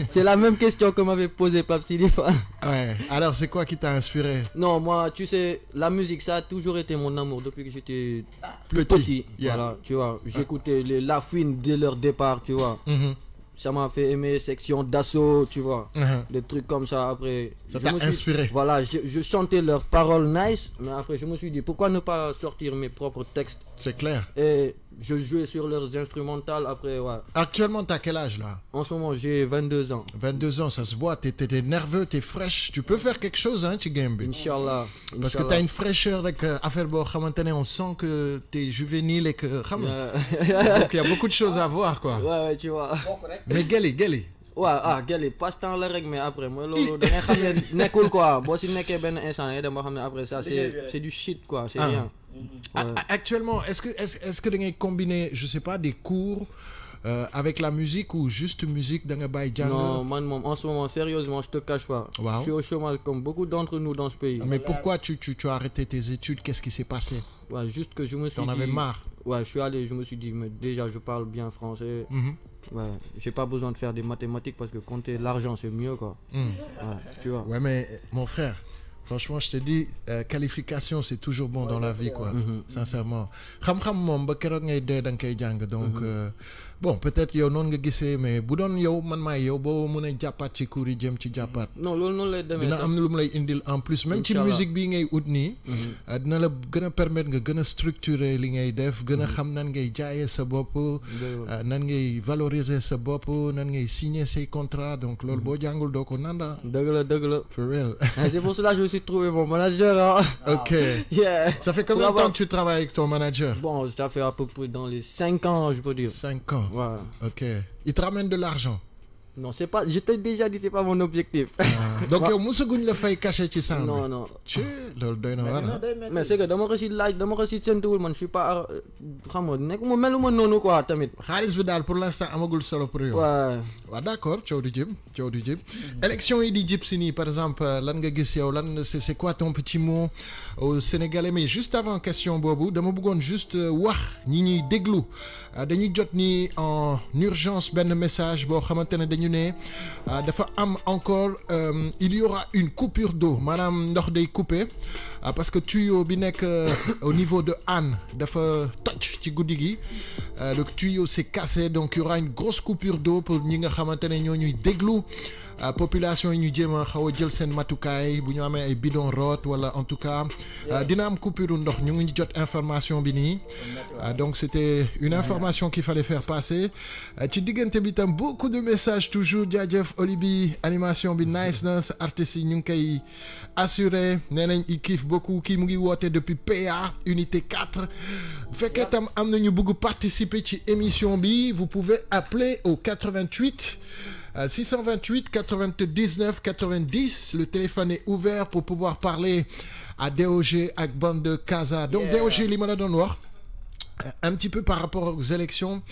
C'est la même question que m'avait posé Pape Sidifa. Ouais. Alors c'est quoi qui t'a inspiré? Non moi tu sais la musique ça a toujours été mon amour depuis que j'étais petit. Voilà tu vois j'écoutais La Fouine dès leur départ tu vois. Ça m'a fait aimer Section d'Assaut tu vois. Des trucs comme ça après. Ça t'a inspiré. Voilà je chantais leurs paroles nice mais après je me suis dit pourquoi ne pas sortir mes propres textes. C'est clair. Et je jouais sur leurs instrumentales après ouais. Actuellement t'as quel âge là? En ce moment j'ai 22 ans. 22 ans ça se voit t'es nerveux t'es fraîche tu peux faire quelque chose hein ci game bi. Inch'Allah. Parce que t'as une fraîcheur rek affaire boo xamante ne on sent que t'es juvénile et que xam nga. Donc il y a beaucoup de choses à voir quoi. Ouais tu vois. mais Gelly. waaw Gelly passe-temps la rek mais après mooy loolu da ngay xam ne nekkul quoi boo si nekkee benn instant da ngay dem ba xam ne après ça c'est du shit quoi c'est rien. Actuellement est-ce que da ngay combiner je sais pas des cours avec la musique ou juste musique da nga bàyyi jàng. Non, man, en ce moment, sérieusement, je te cache pas. Wow. Je suis au chômage comme beaucoup d'entre nous dans ce pays. Mais pourquoi tu as arrêté tes études? Qu'est-ce qui s'est passé? Ouais, juste que je me suis T'en avais marre? Ouais, je me suis dit, mais déjà, je parle bien français. Ouais, j'ai pas besoin de faire des mathématiques parce que compter l'argent, c'est mieux, quoi. Ouais, tu vois. Ouais, mais mon frère, franchement, je te dis, qualification, c'est toujours bon dans la vie, quoi. Sincèrement. Xam-xam moom ba keroog ngay dee da nga koy jàng donc bon peut-être yow noonu nga gisee mais bu doon yow man maay yow boo mën a jàppaat ci cours yi jëm ci jàppaat. Non loolu noonu lay demee dina am lu mu lay indil en plus même ci musique bii ngay ut nii. dina la gën a permettre nga gën a structurer li ngay def gën a xam nan ngay jaayee sa bopp. nan ngay valoriser sa bopp nan ngay signer say contrats donc loolu boo jàngul doo ko nanda. dëgg la. For real. C'est pour cela que je me suis trouvé mon manager. Hein. Ok. Yeah. Ça fait combien de temps que tu travailles avec ton manager? Bon, ça fait à peu près dans les 5 ans, je peux dire. 5 ans. Ouais. Ok. Il te ramène de l'argent? Non, c'est pas. Je t'ai déjà dit, c'est pas mon objectif. Donc yow musaguñ la fay caché ci sang. Non. ci loolu doy na war. Mais c'est que dama ko si séntuwul man je suis pas xam nga nekk mu meluma noonu quoi tamit. xaalis bi daal pour l'instant amagul solo pour yow. waaw d'accord coow di jib. élection yi di jib si nii par exemple lan nga gis yow lan c'est quoi ton petit mot aux Sénégalais mais juste avant question boobu dama bëggoon juste wax ñi ñuy déglu dañuy jot ni en urgence benn message boo xamante ne dañu ne dafa am encore il y aura une coupure d'eau maanaam ndox day coupé parce que tuyau bi nekk au niveau de Hann dafa toj ci guddi gi le tuyau s'est cassé donc il y aura une grosse coupure d'eau pour ñi nga xamante ne ñoo ñuy déglu population yi ñu jéem a xaw a jël seen matukaay bu ñu amee ay bidon root wala en tout cas dina am coupure ndox ñu ngi jot information bi nii donc c'était une information qu'il fallait faire passer ci diggante bi tam beaucoup de messages toujours jaajëf Olibi animation bi nice na sa artistes yi ñu ngi koy assuré nee nañ il kiffe beaucoup kii mu ngi woote depuis PA unité 4 bu fekkee tam am na ñu bëgg participer ci émission bi vous pouvez appeler au 88 628 99 90 le téléphone est ouvert pour pouvoir parler à DOG ak Bande Casa donc DOG li ma la doon wax un petit peu par rapport aux élections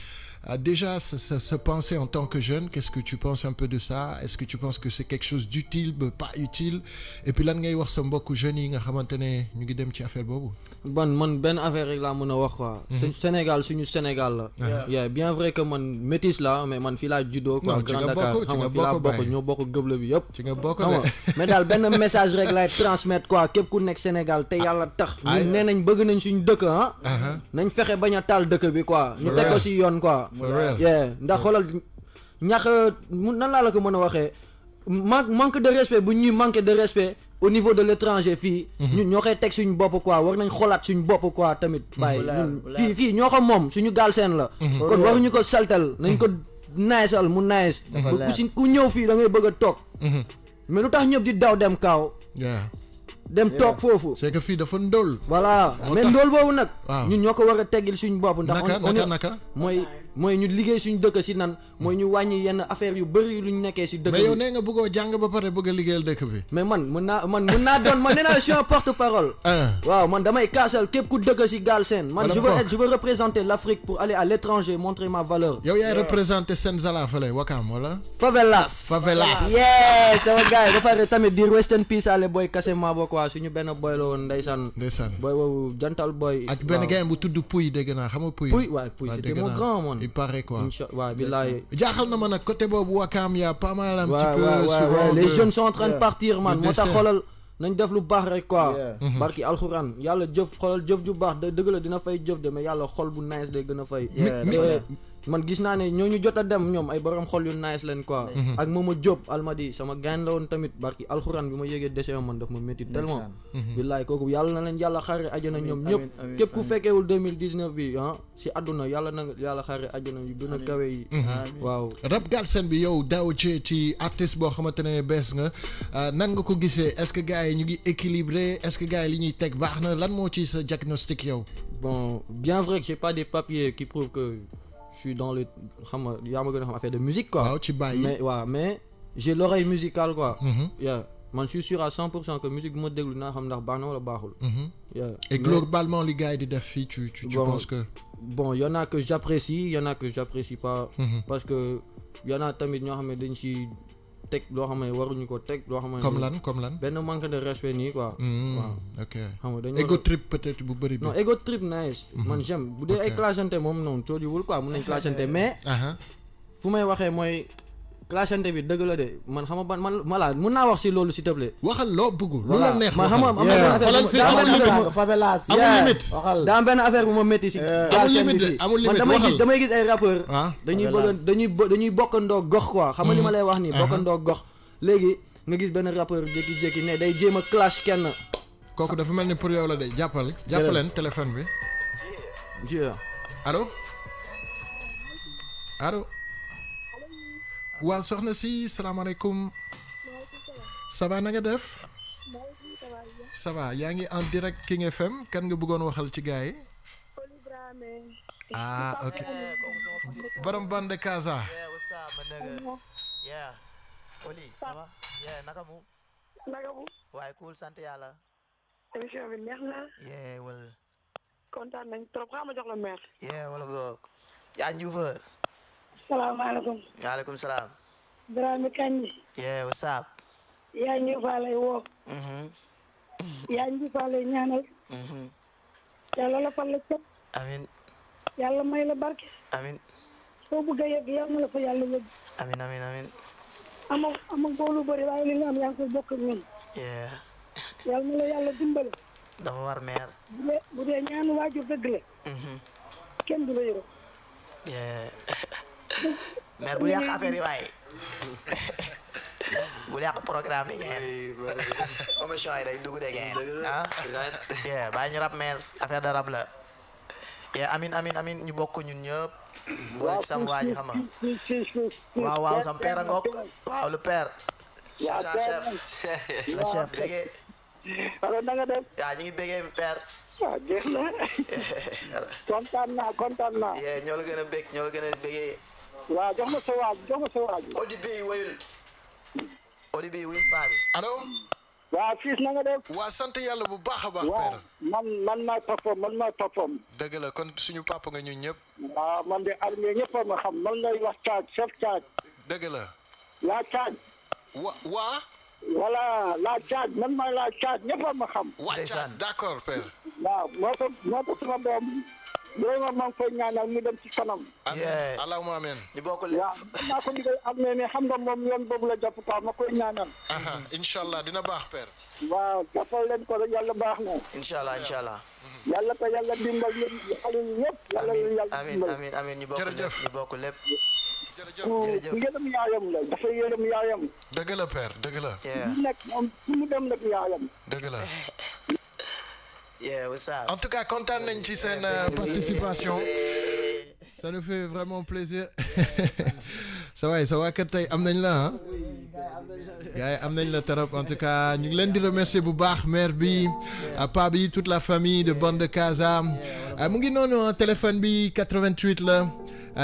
déjà se penser en tant que jeune qu'est-ce que tu penses un peu de ça est-ce que tu penses que c'est quelque chose d'utile pas utile et puis lan ngay wax sa mbokku jeunes yi nga xamante ne ñu ngi dem ci affaire boobu. man benn affaire rek laa mën a wax quoi. Sénégal suñu Sénégal la. bien vrai que man métis la mais man fii laa juddoo quoi. Grand Dakar xam nga fii laa bokk ñoo bokk gëble bi yëpp. ci nga bokk mais daal benn message rek lay transmettre quoi képp ku nekk Sénégal te yàlla tax. ñun nee nañ bëgg nañ suñu dëkk nañ fexe bañ a taal dëkk bi quoi. ñu teg ko ci yoon quoi. ndax xoolal ñax nan laa la ko mën a waxee manque de respect bu ñuy manquer de respect au niveau de l'étranger fii ñun ñoo koy teg suñu bopp quoi war nañ xoolaat suñu bopp quoi tamit bàyyi ñun fii ñoo xam moom suñu gaal seen la kon waruñu ko saltal nañ ko naysal mu nays ku ñëw fii da ngay bëgg a toog mais lu tax ñëpp di daw dem kaaw dem toog foofu c'est que fii dafa ndóol voilà mais ndóol boobu nag ñun ñoo ko war a teggil suñu bopp ndax naka mooy ñu liggéey suñu dëkk si nan mooy ñu wàññi yenn affaire yu bëri lu ñu nekkee si dëkk bi mais yow nee nga bëggoo jàng ba pare bëgg a liggéeyal dëkk bi mais man mën naa doon man nee naa je suis un porte-parole waaw man damay kaasal képp ku dëkk si Galsen man je veux représenter l'Afrique pour aller à l'étranger montrer ma valeur yow yaay représenter Senzala fële Wakam wala Favelas yeah sama gars yi ba pare tamit di rest in peace ale boy kase Mabo quoi suñu benn boy la woon ndeysaan boy boobu jantal boy ak benn gars bu tudd Pouy dégg naa xam nga Pouy c'était mon grand man il paraît quoi waaw billaay jaaxal na ma nag côté boobu Wakam y a pas mal un petit peu souvent les jeunes sont en train de partir man moo tax xoolal nañ def lu baax rek quoi barki alxuraan yàlla jëf xoolal jëf ju baax dëgg la dina fay jëf de mais yàlla xol bu nice day gën a fay man gis naa ne ñooñu jot a dem ñoom ay borom xol yu nice leen quoi ak Momo Diop Almadi sama gain la woon tamit barki alxuraan bi ma yégee décès man daf ma métti tellement billaay kooku yàlla na leen yàlla xaare ajana ñoom ñëpp képp ku fekkeewul 2019 bi si àdduna yàlla na yàlla xaare ajana yu gën a kawe yi waaw rap Galsen bi yow daaw ci artiste boo xamante ne bees nga nan nga ko gisee est-ce que gars yi ñu ngi équilibré est-ce que gars yi li ñuy teg baax na lan moo ci sa diagnostic yow bon bien vrai que j'ai pas des papiers qui prouvent que je suis dans le xam nga yaa ma gën a xam affaire de musique quoi waaw ci bàyyi mais j'ai l'oreille musicale quoi man je suis sûr à 100% que musique bu ma déglu naa xam ndax baax na wala baaxul. Et globalement les gars yi di def fii tu penses que. Bon y en a que j'apprécie y en a que j'apprécie pas. Parce que y en a tamit ñoo xam ne dañ ci teg loo xam ne waruñu ko teg loo xam ne. comme lan. benn manque de respect nii quoi. waaw ok xam nga dañu ego trip peut-être bu bëri bi. non ego trip nice. man j'aime bu dee ay clashante moom noonu coodiwul quoi mun nañ clashante mais. fu may waxee mooy. clashante bi dëgg la de man xam nga man malade mun naa wax si loolu s'il te plaît. waxal loo bëgg. lu la neex man xam nga am daa benn affaire bu ma métti si. amul limite man damay gis ay rappeurs. dañuy bokkandoo gox quoi. xam nga li ma lay wax nii bokkandoo gox. léegi nga gis benn rappeur jékki-jékki ne day jéem a clash kenn. kooku dafa mel ni pour yow la de jàppaleen téléphone bi. allo allo. waaw soxna si salaamaaleykum. ça va na nga def. ça va yaa ngi en direct King FM kan nga bëggoon waxal ci gars yi. ah ok. borom bande Casa. Oli ça va. naka mu. waaye cool sant yàlla. émission bi neex na. wala. kontaan nañ trop xam ma jox la maire. wala boog. yaa ngi fa. salaamaaleykum. waaleykum salaam. Dramé Kandji. what's up. yaa ngi fa lay woo. yaa ngi fa lay ñaanal. yàlla la fal la cëpp. amiin. yàlla may la barke. amiin. soo bëgg a yegg yàlla na la fa yàlla yegg. amiin. ama boolu bëri waaye li nga am yaa ngi koy bokk ak ñun. yàlla na la yàlla dimbale. dafa war meer. bu dee ñaanu waajur dëgg la. kenn du la yërëm. meer bu yàq affaire yi waaye bu yàq programme yi ngeen émission yi day dugg de ngeen bàyyi ñu rap meer affaire de rap la amin ñu bokk ñun ñëpp boole ci sam waa ji xam nga waaw sam père a ngoog waaw le père chef le chef bégee alors na nga def yaa ñu ngi bégee père waaw jeex na kontaan naa ñoo la gën a bég ñoo la gën a bégee waaw jox ma sa waaj Odi bi wuyul paa bi allo. waaw fils na nga def. waa sant yàlla bu baax a baax. père man maay papam. dëgg la kon suñu papa nga ñun ñëpp. waaw man de armée ñëpp a ma xam man ngay wax caaj chef caaj. dëgg la. laa caaj. waa. voilà laa caaj man maay laa caaj ñëpp a ma xam. waa caaj d'accord père. waaw moo tax sama doom loolu maa ngi koy ñaanal mu dem ci kanam. amiin allahumma amiin. ñu bokk lépp. waaw maa ko digal am ne xam nga moom yoon boobu la jàpp quoi ma koy ñaanal. incha allah dina baax père. waaw jàppal leen ko rek yàlla baax na. incha allah. yàlla ko yàlla dimbal xale yi ñëpp. amiin ñu bokk lépp. jërëjëf yërëm yaayam la dafa yërëm yaayam. dëgg la père dëgg la. mu nekk moom fu mu dem nag yaayam. dëgg la. what's up? En tout cas, content nañ ci seen participation. Ça nous fait vraiment plaisir. Ça va kat tey am nañ la ah. gars yi am nañ la trop en tout cas ñu ngi leen di remercier bu baax maire bi pa bi toute la famille de Bande Casa mu ngi noonu téléphone bi 88 la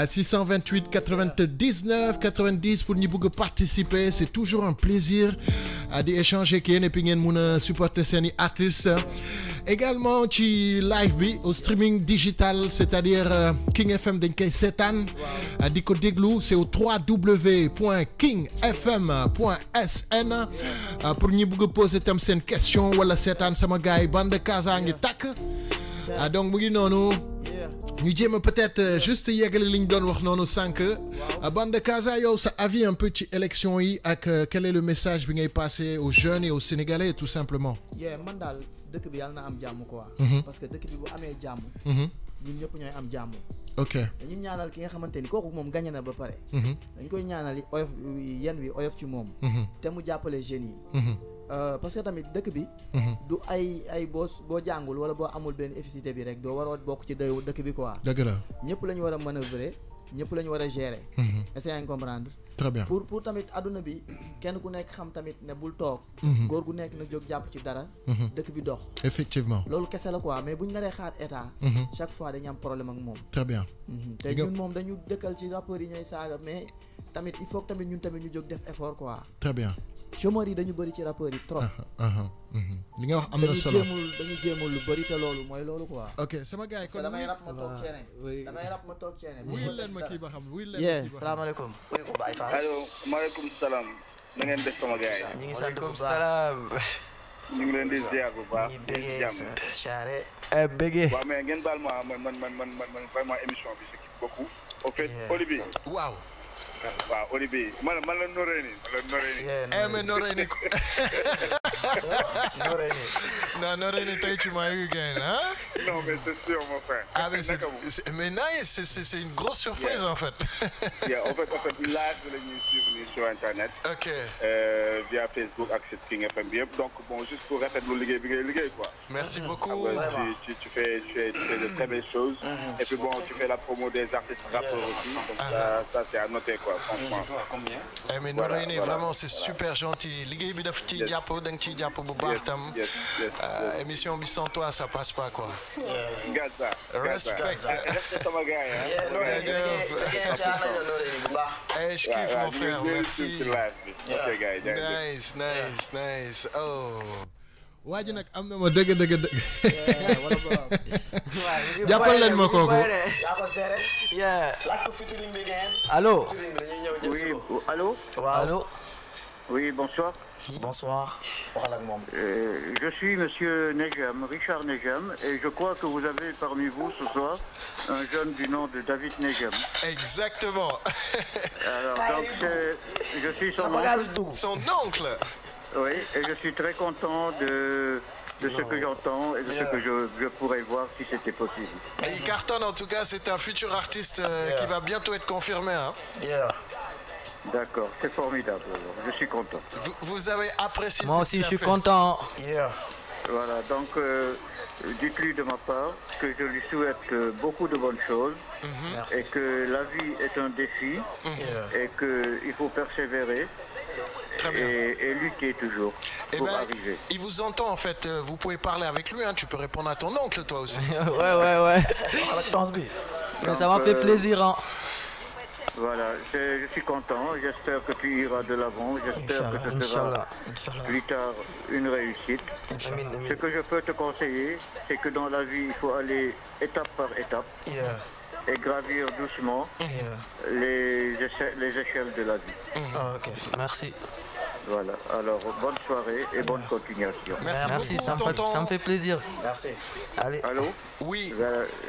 628 99 90 pour ñi bëgg participer c'est toujours un plaisir di échanger ak yéen et puis ngeen mun a supporter seeni artistes également ci live bi au streaming digital c'est-à-dire King FM dañ koy seetaan di ko déglu c'est au www.kingfm.sn pour ñi bëgg a poser tam seen question wala seetaan sama gars yi Bande Casa ngi tàkk donc mu ngi noonu ñu jéem a peut-être juste yeggale li ñu doon wax noonu sànq Bande Casa yow sa avis un peu ci élection yi ak quel est le message bi ngay passer aux jeunes et aux Sénégalais tout simplement. man daal dëkk bi yàlla na am jàmm quoi. parce que dëkk bi bu amee jàmm. ñun ñëpp ñooy am jàmm. ok dañuy ñaanal ki nga xamante ni kooku moom gagné na ba pare. dañ koy ñaanal oyof yen wi oyof ci moom. te mu jàppale jeunes yi. parce que tamit dëkk bi. du ay boo jàngul wala boo amul benn efficacité bi rek doo war a bokk ci dëkk bi quoi. dëgg la ñëpp la ñu war a manœuvrer ñëpp la ñu war a gérer. est-ce que yaa ngi comprendre. très bien pour tamit adduna bi kenn ku nekk xam tamit ne bul toog. góor gu nekk na jóg jàpp ci dara. dëkk bi dox. effectivement loolu kese la quoi mais bu ñu naree xaar état. chaque fois dañu am problème ak moom. très bien. te ñun moom dañu dëkkal ci rappeurs yi ñooy saaga mais tamit il faut que tamit ñun tamit ñu jóg def effort quoi. très bien. chômeurs yi dañu bëri ci rappeurs yi trop. li nga wax am na solo dañu jéemul lu bëri te loolu mooy loolu quoi. ok sama gars yi kon damay rap ma toog ceene. damay rap ma toog ceene. wuy leen ma kii ba xam wuy leen ma kii ba xam. salaamaaleykum. allo maaleykum salaam. na ngeen def sama gars yi. ñu ngi sant bu baax salaam. ñu ngi leen di ziar bu baax. ñu bëggee Charé. Bégué. waaw mais ngeen baal ma man vraiment émission bi je kiffe beaucoup. au fait Olivier. waaw. waaw Olivier man la Noreyni mais Noreyni non Noreyni tey tu m'as eu gain hein. non mais c'est sûr mon frère. ah mais nice c'est une grosse surprise en fait. en fait live la ñuy suivre sur internet. ok. via Facebook ak King FM bi yëpp donc bon juste pour rafetlu liggéey bi ngay liggéey quoi. merci beaucoup. tu fais de très belles choses. et puis bon tu fais la promo des artistes rappeurs aussi donc ça c'est à noter quoi. Franchement. mais Noreyni vraiment c'est super gentil liggéey bi daf ci jàpp da nga ciy jàpp bu baax tam. émission bi sans toi ça passe pas quoi. Gaza. respect. sama gars je kiffe mon frère merci. nice oh. waa ji nag am na ma dëgg. jàppal leen ma kooku. allo. oui allô. Allô. Oui, bonsoir. Bonsoir. Je suis monsieur Nejam, Richard Nejam, et je crois que vous avez parmi vous ce soir un jeune du nom de David Nejam. Exactement. Alors, donc, je suis son oncle. Son oncle. Oui, et je suis très content de ce que j'entends et de ce que je pourrais voir si c'était possible. Et il cartonne en tout cas, c'est un futur artiste qui va bientôt être confirmé. Hein. D'accord, c'est formidable. Je suis content. Vous avez apprécié. Moi aussi, je suis content. Voilà, donc dites-lui de ma part que je lui souhaite beaucoup de bonnes choses et que la vie est un défi et qu'il faut persévérer. Et lutter toujours pour arriver. Il vous entend en fait, vous pouvez parler avec lui, hein. Tu peux répondre à ton oncle toi aussi. ouais. Mais ça m'a fait plaisir. Hein. Voilà, je suis content, j'espère que tu iras de l'avant, j'espère que ce sera plus tard une réussite. Ce que je peux te conseiller, c'est que dans la vie, il faut aller étape par étape et gravir doucement les échelles de la vie. Ok, merci. Voilà, alors bonne soirée et bonne continuation. Merci, ça me fait plaisir. Merci. Allez. Allô? Oui.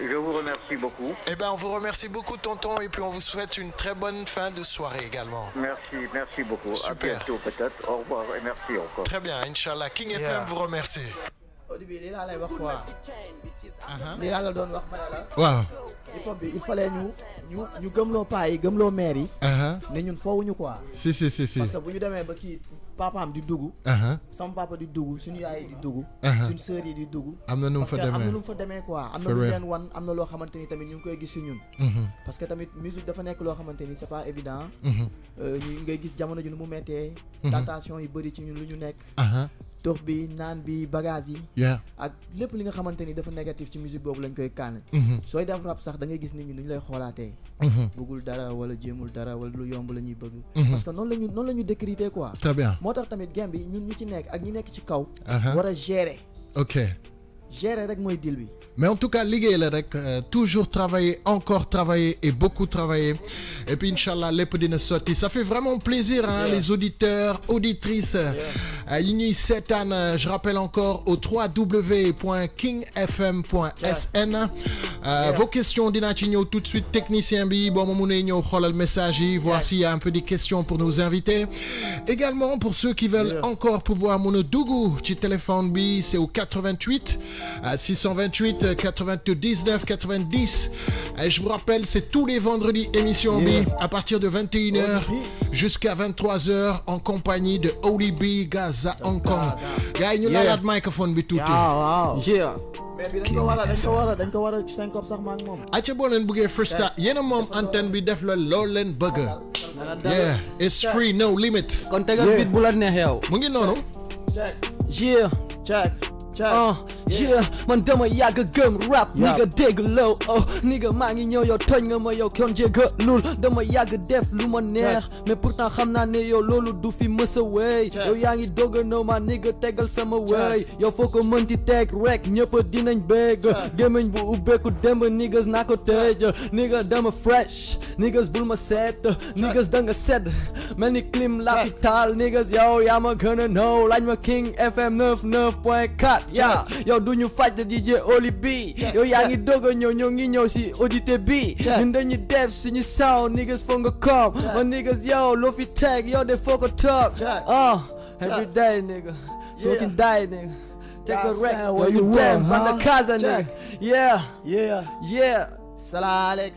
Je vous remercie beaucoup. On vous remercie beaucoup tonton et puis on vous souhaite une très bonne fin de soirée également. Merci beaucoup. Super. À bientôt peut-être. Au revoir et merci encore. Très bien, Inch'Allah. King FM vous remercie. au début lii laa lay wax quoi. lii laa la doon wax ma ne la. waaw. hip hop bi il fallait ñu gëmloo paa yi gëmloo mère yi. ne ñun foowuñu quoi. si. parce que bu ñu demee ba kii papaam di dugg. sama papa di dugg suñu yaay di dugg. suñu sœur yi di dugg. am na nu mu fa demee am na nu mu fa demee quoi. am na lu leen wan am na loo xamante ni tamit ñu ngi koy gis si ñun. parce que tamit musique dafa nekk loo xamante ni c'est pas évident. ñu ngay gis jamono ji nu mu mettee. tentation yi bëri ci ñun lu ñu nekk. tox bi naan bi bagage yi. ak lépp li nga xamante ni dafa négatif ci musique boobu lañ koy kànn. sooy def rap sax da ngay gis nit ñi nu ñu lay xoolaatee. bëggul dara wala jéemul dara wala lu yomb la ñuy bëgg. parce que noonu la ñu décrité quoi. très bien moo tax tamit game bi ñun ñu ci nekk ak ñi nekk ci kaw. war a gérer. ok. gérer rek mooy deal bi. Mais en tout cas, liggéey la rek toujours travailler, encore travailler et beaucoup travailler. Et puis Inch'Allah, lépp dina sotti. Ça fait vraiment plaisir, hein, les auditeurs, auditrices. yi ñuy seetaan, je rappelle encore au www.kingfm.sn. Vos questions dinaa ci ñëw tout de suite. Technicien bi boo ma mënee ñëw xoolal message yi, voir s'il y a un peu des questions pour nos invités. Également pour ceux qui veulent encore pouvoir mën a dugg ci téléphone bi, c'est au 88 628 99 90. Et je vous rappelle, c'est tous les vendredis émission B à partir de 21h jusqu'à 23h en compagnie de Oli B Gaza Hong Kong. Gars yi ñu laalaat microphone bi tuuti. mais bi dañ ko war a syncope sax ma ak moom. acca boo leen bëggee freestyle yéen a moom antenne bi def la lool leen bëgg. yeah it's free no limit. kon tegal bit bu la neex yow. mu ngi noonu. check. Yeah, man dama yàgg gëm rap nigga dégg low oh nigga maa ngi ñëw yow tooñ nga ma yow kon jéggalul dama yàgg def lu ma neex mais pourtant xam naa ne yow loolu du fi mësa wéy yow yaa ngi doog a ñëw ma nigga tegal sama wéy yow foo ko mënti teg rek ñëpp dinañ bégg gémmiñ bu ubbeeku démb niggas naa ko tëj nigga dama fresh niggas bul ma seet niggas da nga sedd mel ni clim la fi taal niggas yow yaa ma gën a know laaj ma King FM 99.4 yaa yow du ñu faj DJ Oli B yow yaa ngi doog a ñëw ñoo ngi ñëw si audité bi ñun dañu def suñu sound niggas foo nga kom ma niggas yow loo fi teg yow de foo ko toog every day nigga so we can die nigga take a wreck where you damn from the casa nigga yeah salaaleek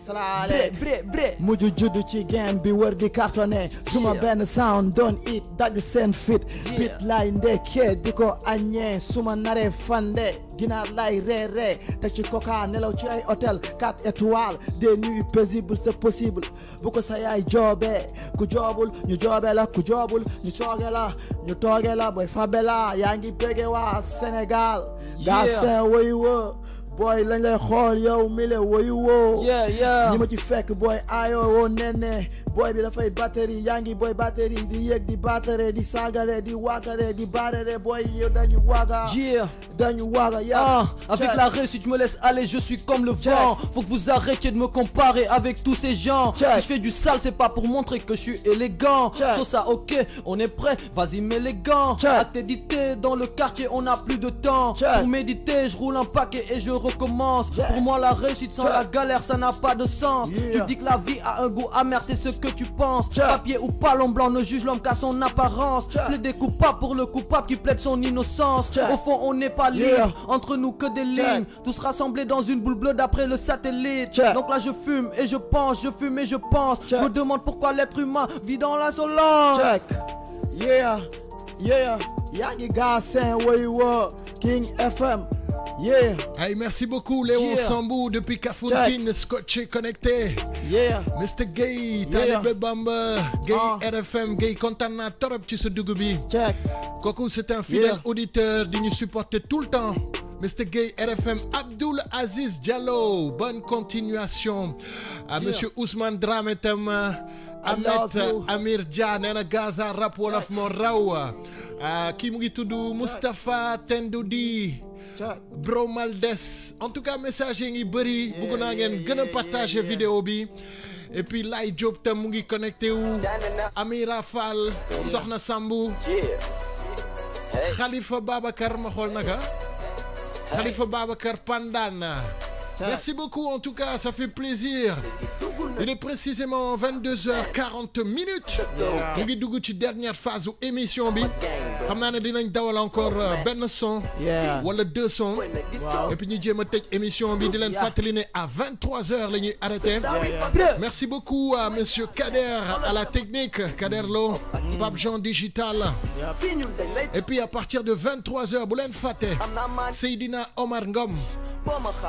bre mujj juddu ci game bi wër di cartonné suma benn sound doon it dagg seen fit bit lay ndekkee di ko aññee suma naree fande ginaar lay reeree te ci coca nelaw ci ay hôtel 4 étoiles des nuits paisibles c'est possible bu ko sa yaay joobee ku joobul ñu joobe la ku joobul ñu tooge la boy fabe la yaa ngi bége waa Sénégal gaa seen woy woo boy lañ lay xool yow mi le woyu woo ñi ma ci fekk boy ayo woo nenne boy bi dafay batterie yaa ngi boy batterie di yëg di battere di saagare di waakare di barere boy yow dañu waaga avec la réussite je me laisse aller je suis comme le vent faut que vous arrêtiez de me comparer avec tous ces gens si je fais du sale c'est pas pour montrer que je suis élégant sur ça ok on est prêt vas-y mets les gants acte édité dans le quartier on n'a plus de temps pour méditer je roule un paquet et je recommence pour moi la réussite sans la galère ça n'a pas de sens tu dis que la vie a un goût amer c'est ce que tu penses papier ou palon blanc ne juge l'homme qu'à son apparence plaider coupable pour le coupable qui plaide son innocence au fond on n'est pas libre entre nous que des lignes tous rassemblés dans une boule bleue d'après le satellite donc là je fume et je pense je fume et je pense je me demande pourquoi l'être humain vit dans l'insolence yaa ngi gaa seen woy woo King FM Hey, merci beaucoup Léon Sambou depuis Kafountine, scotché connecté. Mr Gay, Talibé Bamba, Gay RFM, Gay kontaan naa torop ci sa dugg bi. Kooku c'est un fidèle auditeur di ñu supporter tout le temps. Mr Gay RFM, Abdoul Aziz Diallo, bonne continuation. À Monsieur Ousmane Dramé tam Ahmed Amir Dia nee na Gaza rap wolof moo raw. Kii mu ngi tudd Moustapha Tendoudi. Bro Maldes en tout cas message yi ngi bëri bëgg naa ngeen gën a partager vidéo bi et puis Lay Diop tam mu ngi connecté wu Amira Fall Soxna Sambou Khalifa Babacar ma xool naka Khalifa Babacar Pandane merci beaucoup en tout cas ça fait plaisir. Il est précisément 22h40 minutes. Ñu ngi dugg ci dernière phase u émission bi. Xam naa ne dinañ dawal encore benn son wala deux sons. Et puis ñu jéem a tëj émission bi di leen fàttali ne à 23h la ñuy arrêté. Merci beaucoup à monsieur Kader à la technique, Kader Lo, Pape Jean Digital. Et puis à partir de 23h bu leen fàtte Seydina Omar Ngom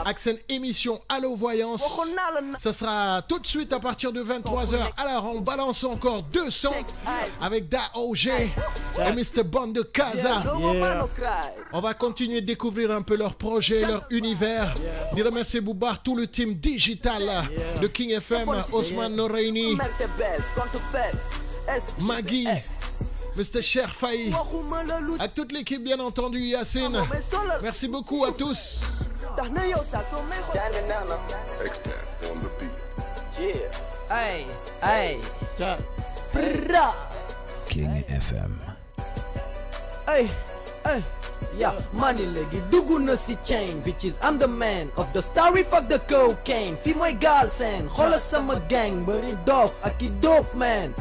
ak seen émission Allo Voyance. Ça sera tout de suite à partir de 23h. Alors on balance encore deux sons avec Da OG et Mr Bande Casa. On va continuer de découvrir un peu leur projet, leur univers. Je remercie Boubar, tout le team digital de King FM, Osman Noreini, Maggie, Mr Cher Faye, à toute l'équipe bien entendu, Yacine. Merci beaucoup à tous. Expert on the beat. King FM. Yeah, money leggy dugg na si chain bitches I'm the man of the story fuck the cocaine fi mooy gaal seen xoolal sama gang bari doof ak i dope man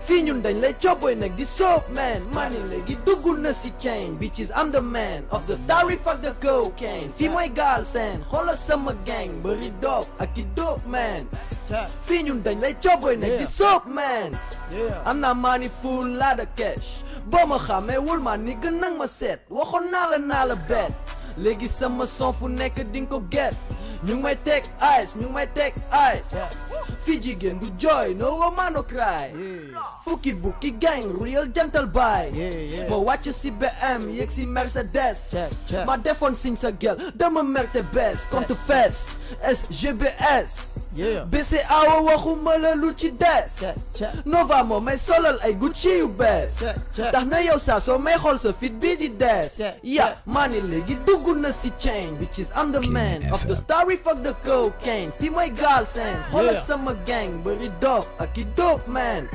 fii ñun dañ lay cooboy nag di soap man money leggy dugg na si chain bitches I'm the man of the story fuck the cocaine fi mooy gaal seen xoolal sama gang bari doof ak i dope man fii ñun dañ lay cooboy nag di soap man am na money full lot of cash boo ma xamee wul ma ni gën nag ma seet waxoon naa la bet léegi sama son fu nekk dinga ko get ñu ngi may teg ice fi jigéen du joy no woman no cry fukki bukki gang real gentle boy ma wàcc si BM yéeg si Mercedes ma defoon siñ sa gel dama merte bes compte fes SGBS BCAO waxuma la lu ci des Nova moo may solal ay Gucci yu bees tax na yow saa soo may xool sa fit bi di des maa ni léegi dugg na si chain bitches I'm the man of the story fuck the cocaine fi mooy gaal seen xoolal sama gang bëri dof ak i dope man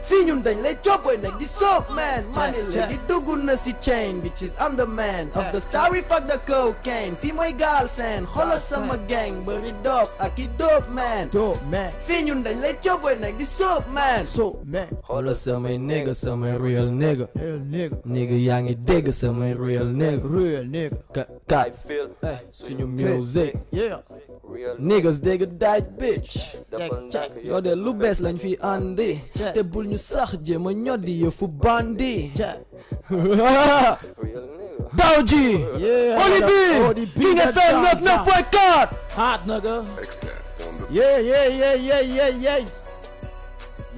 fii ñun dañ lay coppoy nag di soap man maa ni léegi dugg na si chain bitches I'm the man of the story fuck the cocaine fii mooy gaal seen xoolal sama gang bëri dof ak i dope man fii ñun dañ lay coppoy nag di soap man xoolal samay nigga samay real nigga nigga yaa ngi dégg samay real nigga kaay feel suñu music niggas dégg daaj bitch yoo de lu bees lañ fi andi te bul ñu sax jéem a ñoddi yëfu bandi Daw G Oli B King FM 99.4 hot nigga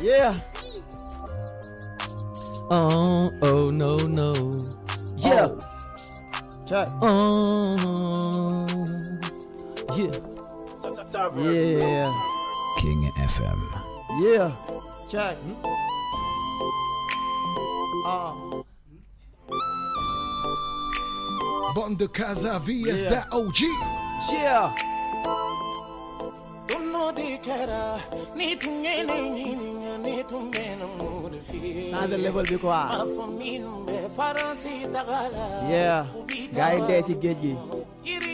yeah oh no yeah check yeah King FM. Yeah, check. Banda Casa VS da OG. Yeah. Sans level bi quoi. Yeah. Gars yi dee ci géej gi.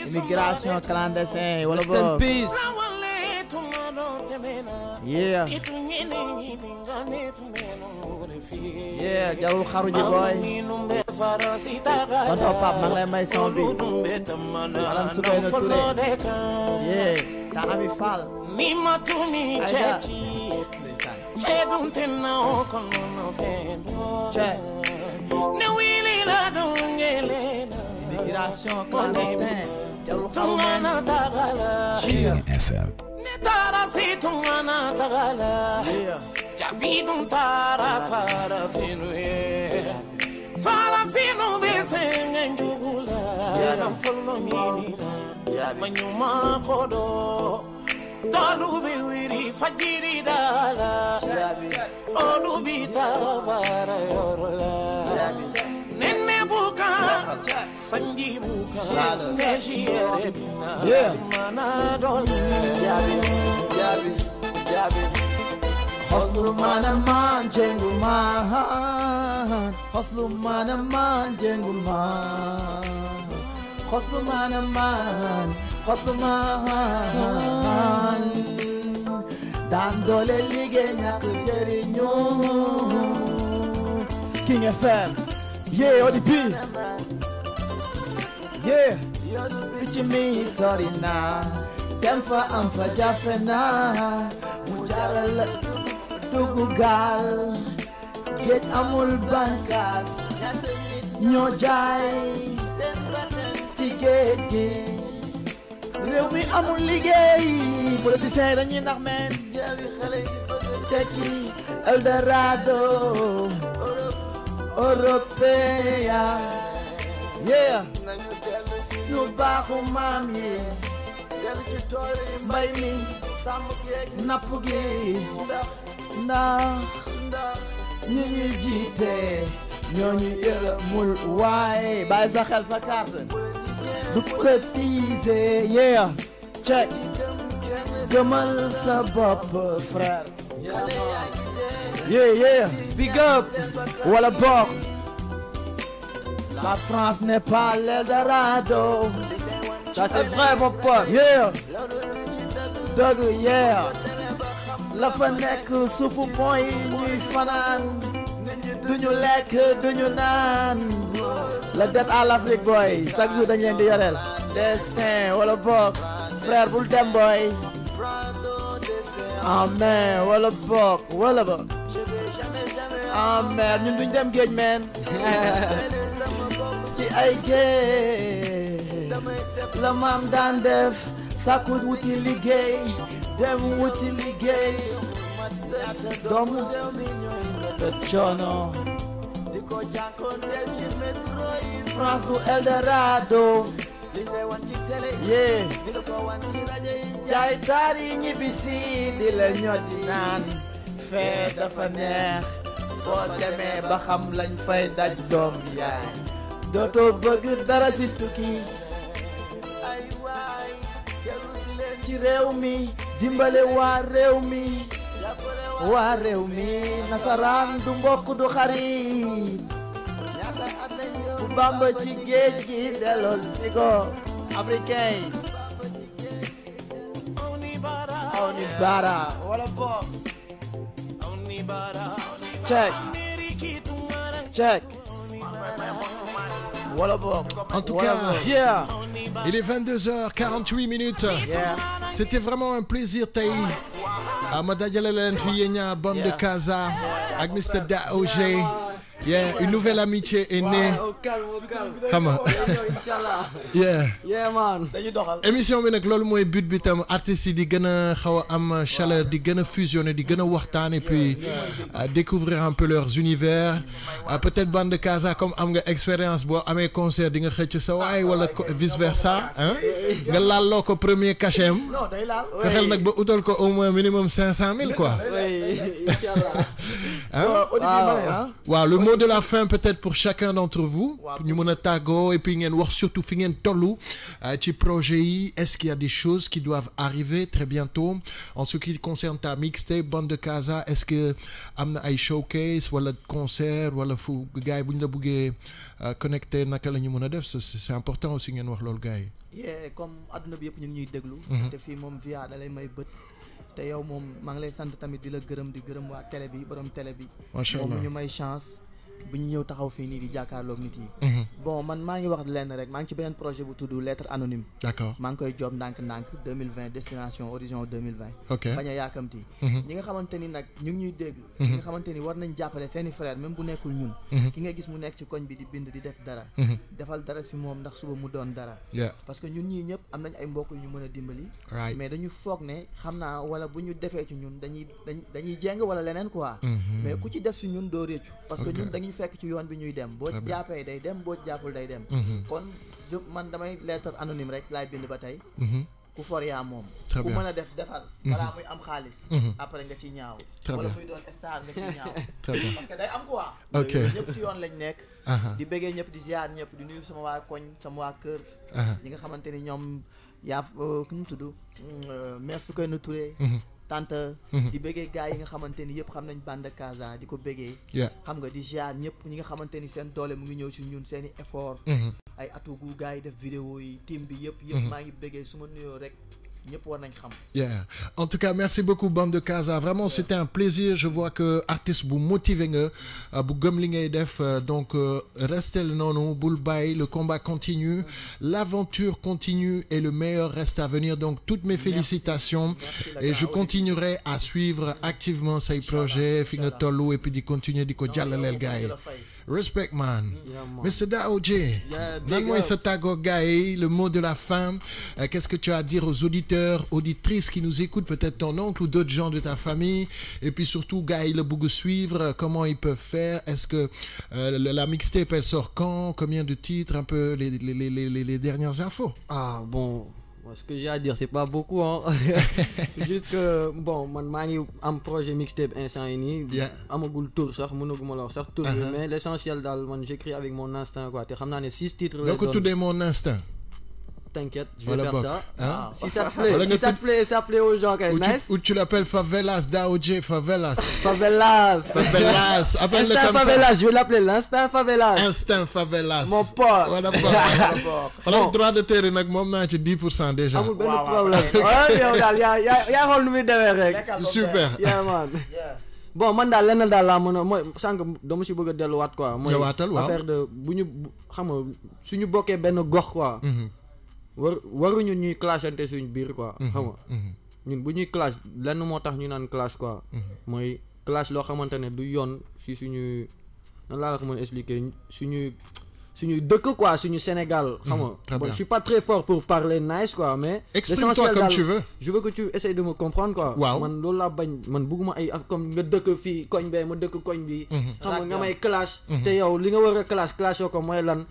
Immigration clandestin wala Rest in peace. Yeah. Yeah, jarul xaru ji boy. Tonton Pape maa ngi lay may son bi. Malam Soukeyna Touré. Yeah, ta Ami Fall. Aïda. Check. Immigration clandestin. Jarul xaru men. King FM. Yeah. Jabidum tara fara finu fara finu besengen jugula dam folno minina manyuma kodo dalu be wiri fajiri dala olu bita bara yorla nenne buka sanji buka neshiere bina mana dol jabi Hustle man jengu man. Hustle man jengu man. Hustle man. Dan dole liggéey ñàkk jëriñu. King FM. Yeah, ODP. Yeah. Picc mi sori na. Dem fa am fa jafe na. Mu jaral dugu gaal géej amul bankaas ñoo jaay ci géej gi réew mi amul liggéey politiciens dañuy nax men jabi xale yi bëgg tekki Eldorado européa yeah ñu baaxu maam yi dellu ci tool yi mbay mi sàmm geeg napp gi ndax ñi ñuy jiite ñooñu yërëmul waaye bàyyi sa xel sa carte du politiser yeah check gëmal sa bopp frère yeah big up wala bokk la France n'est pas l'Eldorado Ça c'est vrai mon pote. Yeah dëgg yeah la fa nekk suufu mooy ñuy fanaan duñu lekk duñu naan la dette à l'Afrique boy chaque jour dañ leen di yoreel destin wala bokk frère bul dem boy amen wala bokk amen ñun duñ dem géej men ci ay géej la maam daan def sàkku wuti liggéey dem wuti liggéey doomu réew mi ñooy rëbët coono di ko jànkoonteel ci métro yi France du Eldorado li lay wan ci télé yee di la ko wan ci rajo yi jaay taar yi ñibbisi di la ñoddi naan fee dafa neex boo demee ba xam lañ fay daj doom yaay dootoo bëgg dara si tukki ay waay dellu si leen ci réew mi dimbale waa réew mi nasaraan du mbokk du xarit bu Bamba ci géej gi delloo si ko africain yi Onibara wala boog check En tout cas, il est 22h48 minutes. C'était vraiment un plaisir, Taï. Amadadjalalen Fiyenya, bande de Casa, avec Mr. Daoje. Yeah, une nouvelle amitié est née. Au calme. Comment? Inch'Allah. Yeah, man. émission bi nag loolu mooy but bi tam artistes yi di gën a xaw a am chaleur di gën a fusionner di gën a waxtaan et puis découvrir un peu leurs univers peut-être bande de Casa comme am nga expérience boo amee concert di nga xëcc sa waay wala vice versa hein nga laal loo ko premier cachet am fexeel nag ba utal ko au moins minimum 500 000 quoi. waaw le mot de la fin peut-être pour chacun d'entre vous ñu mën a tàggoo et puis ngeen wax surtout fi ngeen tollu ci projet yi est-ce qu'il y a des choses qui doivent arriver très bientôt en ce qui concerne ta mixtape bande de Casa est-ce que am na ay showcase wala concert wala fu gars yi bu ñu la buggee connecté naka la ñu mën a def c'est important aussi ngeen wax loolu gars yi. comme adduna bi yëpp ñu ngi ñuy déglu. te fii moom via da lay may bët. te yow moom maa ngi lay sant tamit di la gërëm di gërëm waa télé bi borom télé bi. macha allah moom ñu may chance. bu ñu ñëw taxaw fii nii di jàkkaarloog nit yi. bon man maa ngi wax lenn rek maa ngi ci beneen projet bu tudd lettre anonyme. d'accord maa ngi koy job ndànk-ndànk 2020 destination horizon 2020. ok bañ a yaakamti. ñi nga xamante ni nag ñu ngi ñuy dégg. ñi nga xamante ni war nañ jàppale seeni frère même bu nekkul ñun. ki nga gis mu nekk ci koñ bi di bind di def dara. defal dara si moom ndax suba mu doon dara. parce que ñun ñii ñëpp am nañ ay mbokk yu ñu mën a dimbali. mais dañu foog ne xam naa wala bu ñu defee ci ñun dañuy jéng wala leneen quoi. mais ku ci def si ñun doo réccu parce que ñun dañuy fekk ci yoon bi ñuy dem boo jàppee day dem boo jàppul day dem kon man damay lettre anonyme rek laay bind ba tey ku for yaa moom ku mën a defal balaa muy am xaalis après nga ci ñaaw wala muy doon star nga ci ñaaw parce que day am quoi ñëpp ci yoon lañ nekk di bëggee ñëpp di ziar ñëpp di nuyu sama waa koñ sama waa kër ñi nga xamante ni ñoom yaa ku ñu tudd mère su koy nu Touré tante di bëggee gars yi nga xamante ni yëpp xam nañ bande Casa di ko bëggee xam nga di ziar ñëpp ñi nga xamante ni seen doole mu ngi ñëw ci ñun seeni effort ay atugu gars yi def vidéo yi team bi yëpp maa ngi bëggee su ma nuyoo rek ñëpp war nañ xam. En tout cas merci beaucoup bande de Casa vraiment c'était un plaisir je vois que artiste bu motivé nga bu gëm li ngay def donc restez noonu bul bàyyi le combat continue l'aventure continue et le meilleur reste à venir donc toutes mes félicitations et je continuerai à suivre activement say projet fi nga tollu et puis di continuer di ko jàllaleel gars yi. Respect man. Mr. Daoje, donne-moi ce tago gars, le mot de la fin. Qu'est-ce que tu as à dire aux auditeurs, auditrices qui nous écoutent, peut-être ton oncle ou d'autres gens de ta famille. Et puis surtout, gars, le bouge suivre, comment ils peuvent faire. Est-ce que la mixtape, elle sort quand? Combien de titres? Un peu les dernières infos. Ah bon. Ce que j'ai à dire c'est pas beaucoup hein. Juste que bon man maa ngi am projet mixtape instant yi nii amagul tour sax mënaguma la wax sax tour bi mais l'essentiel daal man j'écris avec mon instinct quoi te xam naa ne 6 titres la doon tuddee mon instinct. T'inquiète, je vais faire ça. Si ça te plaît, ça plaît aux gens, okay, nice. Ou tu l'appelles Favelas, Daoje, Favelas. Favelas. Appelle-le comme Favelas, ça. Je vais l'appeler l'instinct Favelas. Instinct Favelas. Mon pote. Voilà, on a le droit de terre, moi, on a 10% déjà. Amul benn problème. Yaa xool nu muy demee rek. Super. Yeah, man. Bon man daal lenn daal laa mën a mooy sànq dama si bëgg a delluwaat quoi. mooy affaire de bu ñu xam nga suñu bokkee benn gox quoi. waruñu ñuy clashante suñ biir quoi. xam nga ñun bu ñuy clash lenn moo tax ñu naan clash quoi. mooy clash loo xamante ne du yoon si suñu nan laa la ko mën a expliquer suñu suñu dëkk quoi suñu Sénégal xam nga bon je suis pas très fort pour parler nice quoi mais exprime-toi comme tu veux je veux que tu essayes de me comprendre quoi waaw man loolu laa bañ man bëgguma ay comme nga dëkk fii koñ bee ma dëkk koñ bi xam nga may clash te yow li nga war a clash yoo ko mooy lan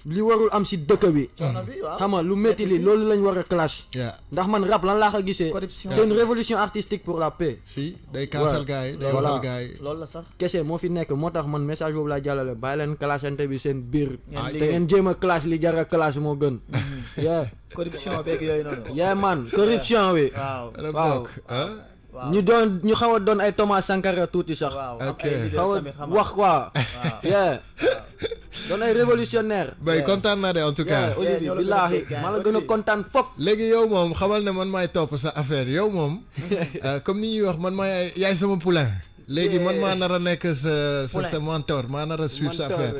li warul am si dëkk bi xam nga lu métti li loolu lañ war a clash ndax man rap lan laa ko gisee c'est une révolution artistique pour la paix si day kaasal gars yi day waxal gars yi loolu la sax kese moo fi nekk moo tax man message boobu laa jàllale bàyyi leen clashante bi seen biir te ngeen jéem a clash li jar a clash moo gën corruption beeg yooyu noonu man corruption wi waaw ñu xaw a doon ay Thomas Sankara tuuti sax xaw a wax quoi doon ay révolutionnaire bay kontaan naa de en tout cas Olivier billaahi maa la gën a kontaan fop léegi yow moom xamal ne man maay topp sa affaire yow moom comme ni ñuy wax man maay yaay sama poulain léegi man maa nar a nekk sa mentor maa nar a suivre sa affaire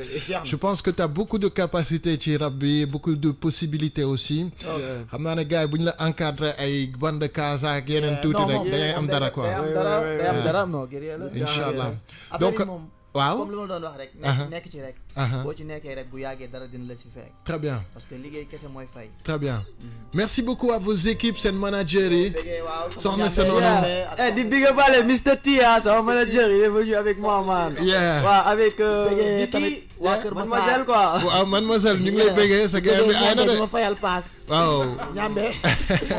je pense que tu as beaucoup de capacité ci rap bi beaucoup de possibilités aussi xam naa ne gars yi bu ñu la encadré ay bande Casa ak yeneen tuuti rek dañay am dara quoi day am dara non guerrier la inchallah donc waaw comme li ma doon wax rek nekk ci rek boo ci nekkee rek bu yàggee dara dina la si fekk très bien parce que liggéey kese mooy fay très bien merci beaucoup à vos équipes seen manager yi soxna sa noonu di big up ale Mr Tia sama manager il est venu avec moi man waaw avec tamit waa Kër Mademoiselle quoi waaw Mademoiselle ñu ngi lay bëggee sa gars bi ay na de ma fayal paas waaw ñambe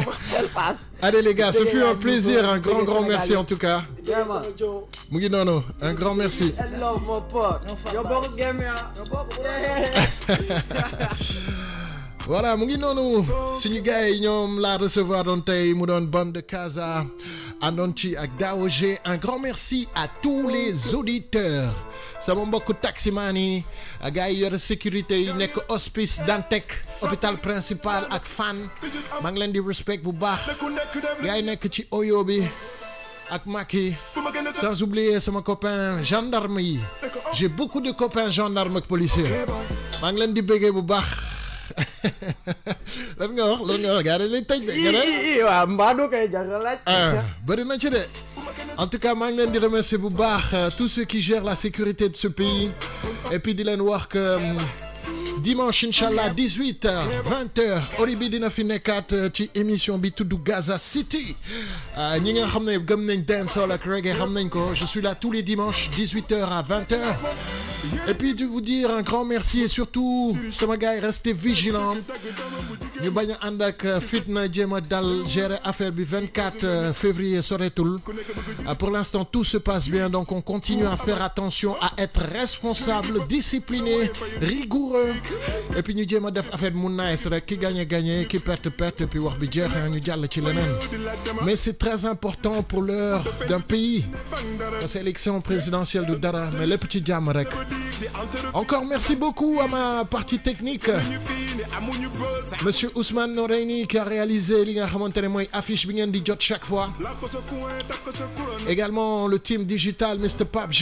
ma fayal paas allez les gars ce fut un plaisir un grand merci en tout cas mu ngi noonu un grand merci love mon pote yo bokk game ya voilà mu ngi noonu suñu gars yi ñoom la recevoir doon tey mu doon bande Casa àndoon ci ak Dao G un grand merci à tous les auditeurs sama mbokku taximan yi gars yi yore sécurité yi nekk hospice Dantec hôpital principal ak Fann maa ngi leen di respect bu baax gars yi nekk ci Oyo bi ak Maki sans oublier sama copain gendarme yi j'ai beaucoup de copains gendarmes ak policiers maa ngi leen di béggee bu baax lan nga wax gars yi lay tëj de waaw mbaadu kay jàngalaaj bëri na ci de en tout cas maa ngi leen di remercier bu baax tous ceux qui gèrent la sécurité de ce pays et puis di leen wax que dimanche inchallah 18h 20h Oribi dina fi nekkaat ci émission bi tudd Gaza City ñi nga xam ne gëm nañ dancehall ak reggae xam nañ ko je suis là tous les dimanches 18h à 20h et puis de vous dire un grand merci et surtout sama gars yi restez vigilants ñu bañ a ànd ak fitna jéem a dal gérer affaire bi 24 février soretul pour l'instant tout se passe bien donc on continue à faire attention à être responsable discipliné rigoureux et puis ñu jéem a def affaire mu nice rek ki gagné ki perte et puis wax bi jeex ñu jàll ci leneen mais c'est très important pour l'heure d'un pays parce que élection présidentielle du dara mais lépp ci jàmm rek encore merci beaucoup à ma partie technique monsieur Ousmane Noreini qui a réalisé li nga xamante ne mooy affiche bi ngeen di jot chaque fois également le team digital Mr Pape Jean